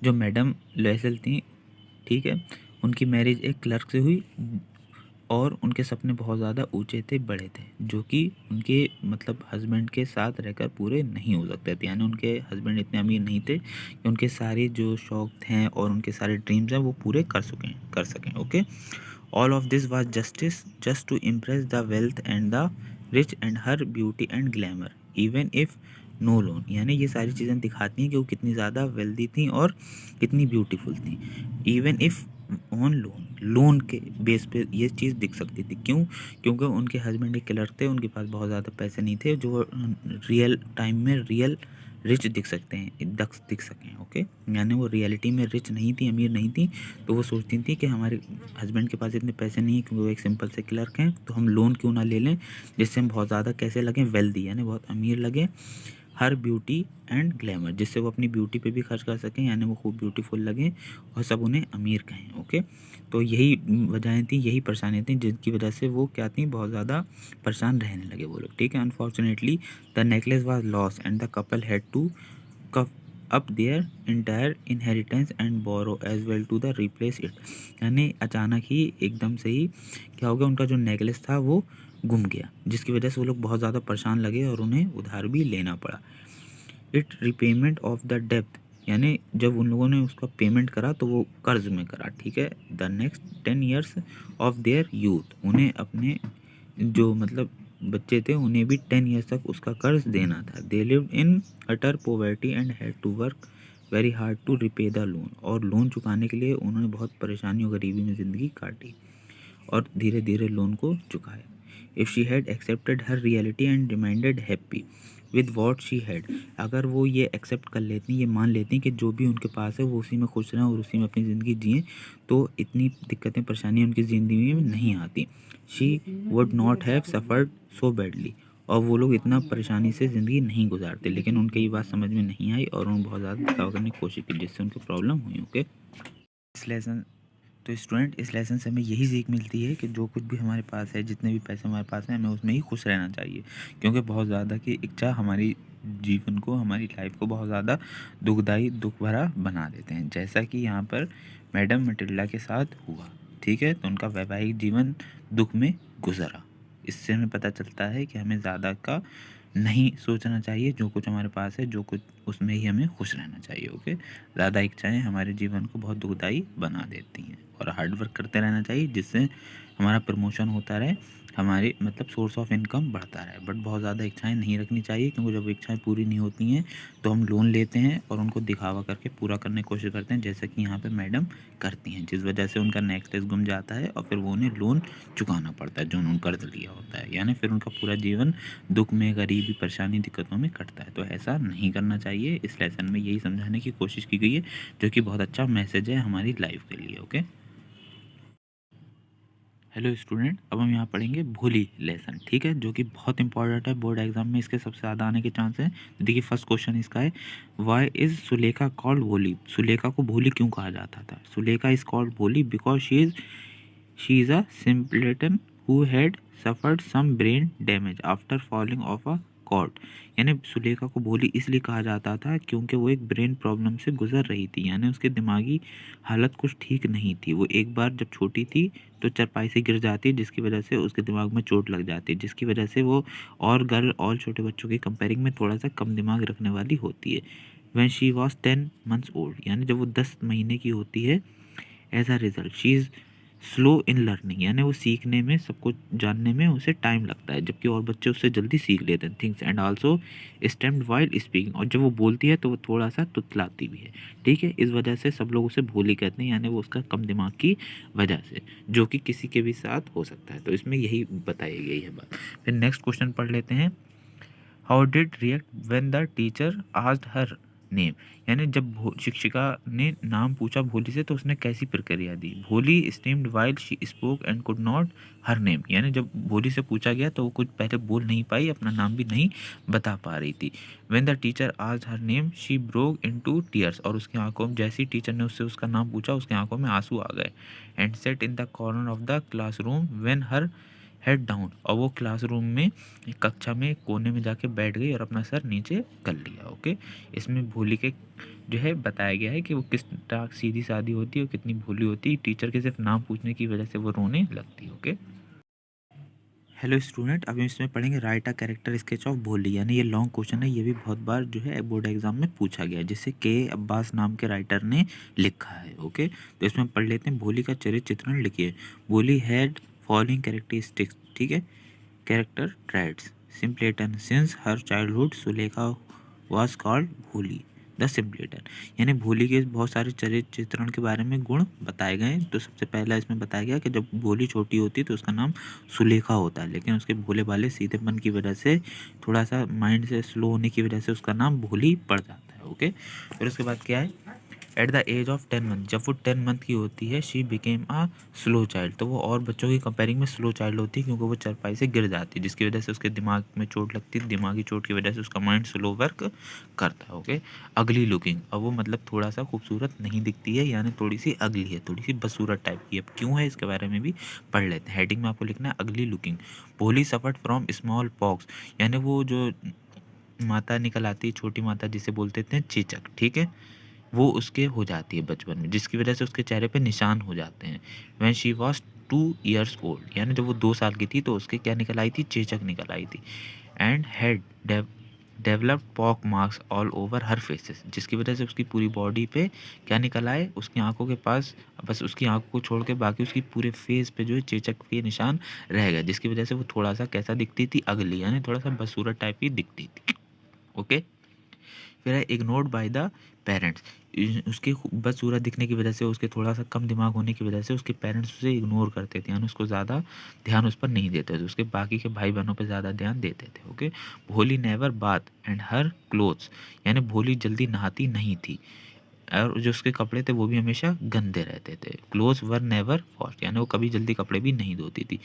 जो madam लेसल थी, ठीक है, उनकी marriage एक clerk से हुई और उनके सपने बहुत ज़्यादा ऊंचे थे, बड़े थे, जो कि उनके मतलब हस्बैंड के साथ रहकर पूरे नहीं हो सकते थे, यानी उनके हस्बैंड इतने अमीर नहीं थे कि उनके सारे जो शौक हैं और उनके सारे ड्रीम्स हैं वो पूरे कर सकें। Okay, all of this was just to impress the wealth and the rich and her beauty and glamour even if no loan, यानी ये सारी चीज़ें दिखाती हैं कि वो कितनी ज़्यादा वेल्दी थी और कितनी ब्यूटीफुल थी। इवन इफ़ ऑन लोन के बेस पे ये चीज़ दिख सकती थी। क्यों? क्योंकि उनके हस्बैंड एक क्लर्क थे, उनके पास बहुत ज़्यादा पैसे नहीं थे जो रियल टाइम में रियल रिच दिख सकते हैं, दिख सकें। ओके, यानी वो रियलिटी में रिच नहीं थी, अमीर नहीं थी, तो वो सोचती थी कि हमारे हस्बैंड के पास इतने पैसे नहीं है क्योंकि वो एक सिंपल से क्लर्क हैं, तो हम लोन क्यों ना ले लें जिससे हम बहुत ज़्यादा कैसे लगें, वेल्दी, यानी बहुत अमीर लगें, हर ब्यूटी एंड ग्लैमर, जिससे वो अपनी ब्यूटी पे भी खर्च कर सकें, यानी वो खूब ब्यूटीफुल लगें और सब उन्हें अमीर कहें। ओके, तो यही वजहें थी, यही परेशानियाँ थी जिनकी वजह से वो क्या थी, बहुत ज़्यादा परेशान रहने लगे वो लोग। ठीक है, unfortunately the necklace was lost and the couple had to cough up their entire inheritance and borrow as well to the replace it, यानी अचानक ही एकदम से ही क्या हो गया, उनका जो नेकलेस था वो गुम गया, जिसकी वजह से वो लोग बहुत ज़्यादा परेशान लगे और उन्हें उधार भी लेना पड़ा। It repayment of the depth, यानी जब उन लोगों ने उसका पेमेंट करा तो वो कर्ज में करा। ठीक है, the next 10 years of their youth, उन्हें अपने जो मतलब बच्चे थे उन्हें भी 10 years तक उसका कर्ज देना था। They lived in utter poverty and had to work very hard to repay the loan, और लोन चुकाने के लिए उन्होंने बहुत परेशानी और गरीबी में ज़िंदगी काटी और धीरे धीरे लोन को चुकाया। If she had accepted her reality and reminded happy with what she had, अगर वो ये एक्सेप्ट कर लेती, ये मान लेती कि जो भी उनके पास है वो उसी में खुश रहें और उसी में अपनी ज़िंदगी जिएँ, तो इतनी दिक्कतें परेशानियाँ उनकी ज़िंदगी में नहीं आती। She would not have suffered so badly, और वो लोग इतना परेशानी से ज़िंदगी नहीं गुजारते, लेकिन उनके ये बात समझ में नहीं आई और उन्होंने बहुत ज़्यादा दिखावा करने की कोशिश की, जिससे उनको प्रॉब्लम हुई। ओके, इस लेसन तो स्टूडेंट, इस लेसन से हमें यही सीख मिलती है कि जो कुछ भी हमारे पास है, जितने भी पैसे हमारे पास हैं, हमें उसमें ही खुश रहना चाहिए, क्योंकि बहुत ज़्यादा की इच्छा हमारी जीवन को, हमारी लाइफ को बहुत ज़्यादा दुखदाई, दुख भरा बना देते हैं, जैसा कि यहाँ पर मैडम मटिल्डा के साथ हुआ। ठीक है, तो उनका वैवाहिक जीवन दुख में गुजरा। इससे हमें पता चलता है कि हमें ज़्यादा का नहीं सोचना चाहिए, जो कुछ हमारे पास है, जो कुछ उसमें ही हमें खुश रहना चाहिए। ओके, ज़्यादा इच्छाएं हमारे जीवन को बहुत दुखदाई बना देती हैं, और हार्ड वर्क करते रहना चाहिए जिससे हमारा प्रमोशन होता रहे, हमारी मतलब सोर्स ऑफ इनकम बढ़ता रहे। बट बहुत ज़्यादा इच्छाएं नहीं रखनी चाहिए, क्योंकि जब इच्छाएं पूरी नहीं होती हैं तो हम लोन लेते हैं और उनको दिखावा करके पूरा करने की कोशिश करते हैं, जैसा कि यहाँ पे मैडम करती हैं, जिस वजह से उनका नेकलेस गुम जाता है और फिर वो उन्हें लोन चुकाना पड़ता है जो उन्होंने कर्ज लिया होता है, यानी फिर उनका पूरा जीवन दुख में, गरीबी, परेशानी, दिक्कतों में कटता है। तो ऐसा नहीं करना चाहिए। इस लेसन में यही समझाने की कोशिश की गई है, जो कि बहुत अच्छा मैसेज है हमारी लाइफ के लिए। ओके, हेलो स्टूडेंट, अब हम यहाँ पढ़ेंगे भोली लेसन। ठीक है, जो कि बहुत इंपॉर्टेंट है, बोर्ड एग्जाम में इसके सबसे ज़्यादा आने के चांस हैं। देखिए, फर्स्ट क्वेश्चन इसका है, वाई इज़ सुलेखा कॉल्ड भोली, सुलेखा को भोली क्यों कहा जाता था। सुलेखा इज़ कॉल्ड भोली because she is a simpleton who had suffered some brain damage after falling off a cot, यानी सुलेखा को भोली इसलिए कहा जाता था क्योंकि वो एक ब्रेन प्रॉब्लम से गुजर रही थी, यानी उसके दिमागी हालत कुछ ठीक नहीं थी। वो एक बार जब छोटी थी तो चारपाई से गिर जाती, जिसकी वजह से उसके दिमाग में चोट लग जाती, जिसकी वजह से वो और गर्ल और छोटे बच्चों के कंपेयरिंग में थोड़ा सा कम दिमाग रखने वाली होती है। When she was 10 months old, यानी जब वो 10 महीने की होती है, as a result she is slow in learning, यानी वो सीखने में, सब कुछ जानने में उसे टाइम लगता है, जबकि और बच्चे उससे जल्दी सीख लेते हैं things, and also stemmed while speaking, और जब वो बोलती है तो वो थोड़ा सा तुतलाती भी है। ठीक है, इस वजह से सब लोग उसे भोली कहते हैं, यानी वो उसका कम दिमाग की वजह से, जो कि किसी के भी साथ हो सकता है। तो इसमें यही बताई गई है बात। फिर नेक्स्ट क्वेश्चन पढ़ लेते हैं, how did react when the teacher asked her name, यानी जब शिक्षिका ने नाम पूछा भोली से तो उसने कैसी प्रक्रिया दी। भोली steamed while she spoke and could not her name, यानी जब भोली से पूछा गया तो वो कुछ पहले बोल नहीं पाई, अपना नाम भी नहीं बता पा रही थी। When the teacher asked her name she broke into tears, और उसकी आंखों में जैसे ही टीचर ने उससे उसका नाम पूछा उसकी आंखों में आंसू आ गए। And set in the corner of the classroom when her head down, और वो क्लासरूम में कक्षा में कोने में जाके बैठ गई और अपना सर नीचे कर लिया। ओके, इसमें भोली के जो है बताया गया है कि वो किस तरह सीधी सादी होती है और कितनी भोली होती है। टीचर के सिर्फ नाम पूछने की वजह से वो रोने लगती है। ओके, हेलो स्टूडेंट, अभी इसमें पढ़ेंगे right a character sketch of भोली, यानी ये लॉन्ग क्वेश्चन है, ये भी बहुत बार जो है बोर्ड एग्जाम में पूछा गया है, जिसे के अब्बास नाम के राइटर ने लिखा है। ओके, तो इसमें हम पढ़ लेते हैं। भोली का चरित्र चित्रण लिखिए। भोली हैड फॉलोइंग कैरेक्टरिस्टिक्स, ठीक है, character traits. Simpleton, since her childhood Sulekha was called Bholi the simpleton, यानी भोली के बहुत सारे चरित्र चित्रण के बारे में गुण बताए गए। तो सबसे पहला इसमें बताया गया कि जब भोली छोटी होती है तो उसका नाम सुलेखा होता है, लेकिन उसके भोले भाले सीधेपन की वजह से, थोड़ा सा माइंड से स्लो होने की वजह से उसका नाम भोली पड़ जाता है। ओके, फिर उसके बाद क्या है, at the age of 10 month, जब वो 10 मंथ की होती है, she became a slow child, तो वो और बच्चों की कंपेयरिंग में स्लो चाइल्ड होती है क्योंकि वो चरपाई से गिर जाती है, जिसकी वजह से उसके दिमाग में चोट लगती है। दिमागी चोट की वजह से उसका माइंड स्लो वर्क करता है। ओके, अगली लुकिंग, अब वो मतलब थोड़ा सा खूबसूरत नहीं दिखती है, यानी थोड़ी सी अगली है, थोड़ी सी बदसूरत टाइप की है। अब क्यों है इसके बारे में भी पढ़ लेते हैं। हेडिंग में आपको लिखना है अगली लुकिंग। भोली सफर्ड फ्रॉम स्मॉल पॉक्स, यानी वो जो माता निकल आती है, छोटी माता जिसे बोलते थे चेचक, ठीक है, वो उसके हो जाती है बचपन में, जिसकी वजह से उसके चेहरे पे निशान हो जाते हैं। When she was 2 years old, यानी जब वो 2 साल की थी तो उसके क्या निकल आई थी, चेचक निकल आई थी। And had developed pock marks all over her faces, जिसकी वजह से उसकी पूरी बॉडी पे क्या निकल आए, उसकी आंखों के पास, बस उसकी आंखों को छोड़ के बाकी उसकी पूरे फेस पे जो है चेचक के निशान रह गए, जिसकी वजह से वो थोड़ा सा कैसा दिखती थी, अगली, यानी थोड़ा सा बदसूरत टाइप की दिखती थी। ओके, फिर है इग्नोर्ड बाय द पेरेंट्स, उसके बदसूरत दिखने की वजह से, उसके थोड़ा सा कम दिमाग होने की वजह से उसके पेरेंट्स उसे इग्नोर करते थे, यानी उसको ज़्यादा ध्यान उस पर नहीं देते थे, उसके बाकी के भाई बहनों पर ज़्यादा ध्यान देते थे। ओके, भोली never bath and her clothes, यानी भोली जल्दी नहाती नहीं थी और जो उसके कपड़े थे वो भी हमेशा गंदे रहते थे। क्लोथ्स वर नेवर वॉश्ड, यानी वो कभी जल्दी कपड़े भी नहीं धोती थी।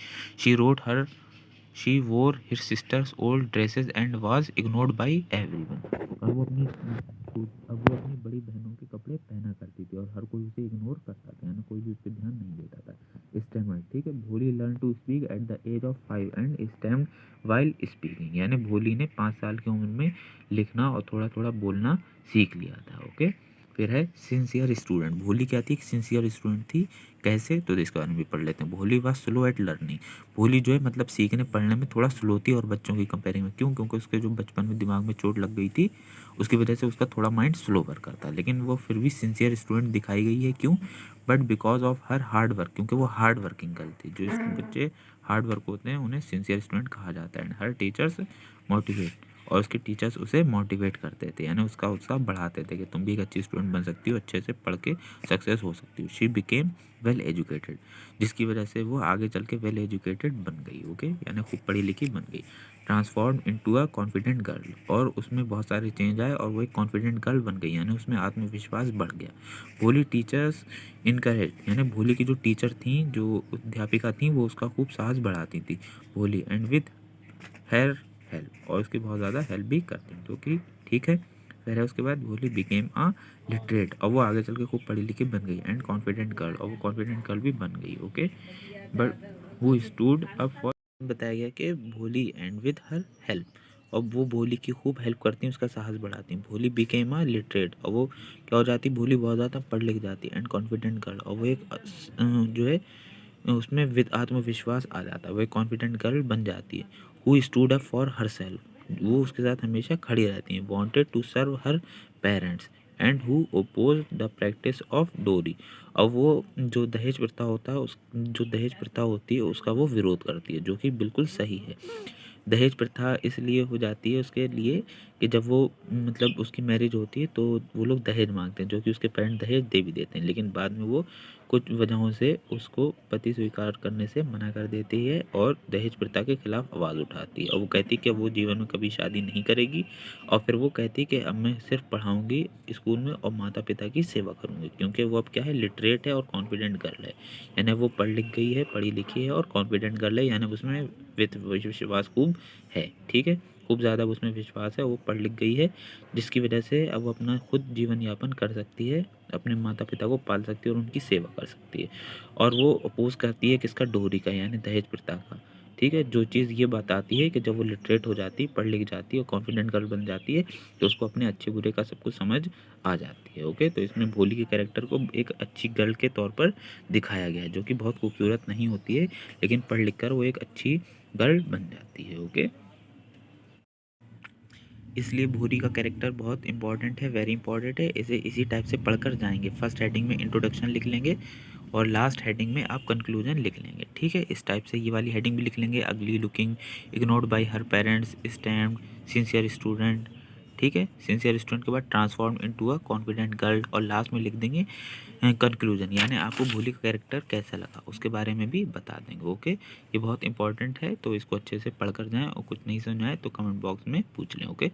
शी वोर हिर sisters old dresses and was ignored bye everyone, अब वो अपनी बड़ी बहनों के कपड़े पहना करती थी और हर कोई उसे इग्नोर करता था, यानी कोई भी उस पर ध्यान नहीं देता था। स्टेमर्ड, ठीक है, Bholi learn to speak at the age of 5 and stammered while speaking, यानी भोली ने 5 साल की उम्र में लिखना और थोड़ा थोड़ा बोलना सीख लिया था। ओके, फिर है सिंसियर स्टूडेंट। भोली क्या थी, सिंसियर स्टूडेंट थी। कैसे, तो इसके बारे में भी पढ़ लेते हैं। भोली वाज स्लो एट लर्निंग, भोली जो है मतलब सीखने पढ़ने में थोड़ा स्लो थी और बच्चों की कंपेयरिंग में। क्यों, क्योंकि उसके जो बचपन में दिमाग में चोट लग गई थी, उसकी वजह से उसका थोड़ा माइंड स्लो वर्क करता है, लेकिन वो फिर भी सिंसियर स्टूडेंट दिखाई गई है। क्यों, but because of her hard work, क्योंकि वो हार्ड वर्किंग गर्ल थी। जो बच्चे हार्ड वर्क होते हैं उन्हें सिंसियर स्टूडेंट कहा जाता है। एंड हर टीचर्स मोटिवेट, और उसके टीचर्स उसे मोटिवेट करते थे, यानी उसका उत्साह बढ़ाते थे कि तुम भी एक अच्छी स्टूडेंट बन सकती हो, अच्छे से पढ़ के सक्सेस हो सकती हो। शी बिकेम वेल एजुकेटेड, जिसकी वजह से वो आगे चल के वेल एजुकेटेड बन गई। ओके, यानी खूब पढ़ी लिखी बन गई। Transform into a confident girl, और उसमें बहुत सारे चेंज आए और वो एक कॉन्फिडेंट गर्ल बन गई, यानी उसमें आत्मविश्वास बढ़ गया। भोली टीचर्स इनकरेज, यानी भोली की जो टीचर थी, जो अध्यापिका थी, वो उसका खूब साहस बढ़ाती थी भोली, एंड विद हेयर हेल्प, और उसकी बहुत ज़्यादा हेल्प भी करती हैं, जो कि ठीक है। फिर है उसके बाद भोली बिकेम अ लिटरेट, और वो आगे चल के खूब पढ़ी लिखी बन गई। एंड कॉन्फिडेंट गर्ल, और वो कॉन्फिडेंट गर्ल भी बन गई। ओके, बट वो स्टूड अप फॉर, बताया गया कि भोली एंड विद हर हेल्प, और वो भोली की खूब हेल्प करती हैं, उसका साहस बढ़ाती हैं। भोली बिकेम अ लिटरेट, और वो क्या हो जाती, भोली बहुत ज़्यादा पढ़ लिख जाती है। एंड कॉन्फिडेंट गर्ल, और वो एक जो है उसमें विद आत्मविश्वास आ जाता है, वो एक कॉन्फिडेंट गर्ल बन जाती है। Who stood up for herself, वो उसके साथ हमेशा खड़ी रहती हैं। Wanted to serve her parents and who oppose the practice of dowry, और वो जो दहेज प्रथा होता है, उस जो दहेज प्रथा होती है उसका वो विरोध करती है, जो कि बिल्कुल सही है। दहेज प्रथा इसलिए हो जाती है उसके लिए कि जब वो मतलब उसकी मैरिज होती है तो वो लोग दहेज मांगते हैं, जो कि उसके पेरेंट दहेज दे भी देते हैं, लेकिन बाद में वो कुछ वजहों से उसको पति स्वीकार करने से मना कर देती है और दहेज प्रथा के खिलाफ आवाज़ उठाती है, और वो कहती है कि वो जीवन में कभी शादी नहीं करेगी, और फिर वो कहती है कि अब मैं सिर्फ पढ़ाऊँगी स्कूल में और माता-पिता की सेवा करूँगी, क्योंकि वो अब क्या है, लिटरेट है और कॉन्फिडेंट गर्ल है। यानी वो पढ़ लिख गई है, पढ़ी लिखी है और कॉन्फिडेंट गर्ल है, यानी उसमें विश्वास खूब है, ठीक है? खूब ज़्यादा उसमें विश्वास है, वो पढ़ लिख गई है, जिसकी वजह से अब वो अपना खुद जीवन यापन कर सकती है, अपने माता-पिता को पाल सकती है और उनकी सेवा कर सकती है। और वो अपोज़ करती है किसका, डोरी का, यानी दहेज प्रथा का, ठीक है? जो चीज़ ये बताती है कि जब वो लिटरेट हो जाती है, पढ़ लिख जाती है और कॉन्फिडेंट गर्ल बन जाती है, तो उसको अपने अच्छे-बुरे का सब कुछ समझ आ जाती है, ओके? तो इसमें भोली के कैरेक्टर को एक अच्छी गर्ल के तौर पर दिखाया गया है, जो कि बहुत खूबसूरत नहीं होती है, लेकिन पढ़ लिख कर वो एक अच्छी गर्ल बन जाती है, ओके? इसलिए भूरी का कैरेक्टर बहुत इंपॉर्टेंट है, वेरी इंपॉर्टेंट है। इसे इसी टाइप से पढ़कर जाएंगे। फर्स्ट हेडिंग में इंट्रोडक्शन लिख लेंगे और लास्ट हेडिंग में आप कंक्लूजन लिख लेंगे, ठीक है? इस टाइप से ये वाली हेडिंग भी लिख लेंगे, अगली लुकिंग, इग्नोर्ड बाय हर पेरेंट्स, स्टैम्ड, सिंसियर स्टूडेंट, ठीक है? सिंसियर स्टूडेंट के बाद transform into a confident girl, और लास्ट में लिख देंगे कंक्लूजन, यानी आपको भूली का कैरेक्टर कैसा लगा उसके बारे में भी बता देंगे, ओके? ये बहुत इंपॉर्टेंट है, तो इसको अच्छे से पढ़ कर जाएँ, और कुछ नहीं समझ आए तो कमेंट बॉक्स में पूछ लें, ओके?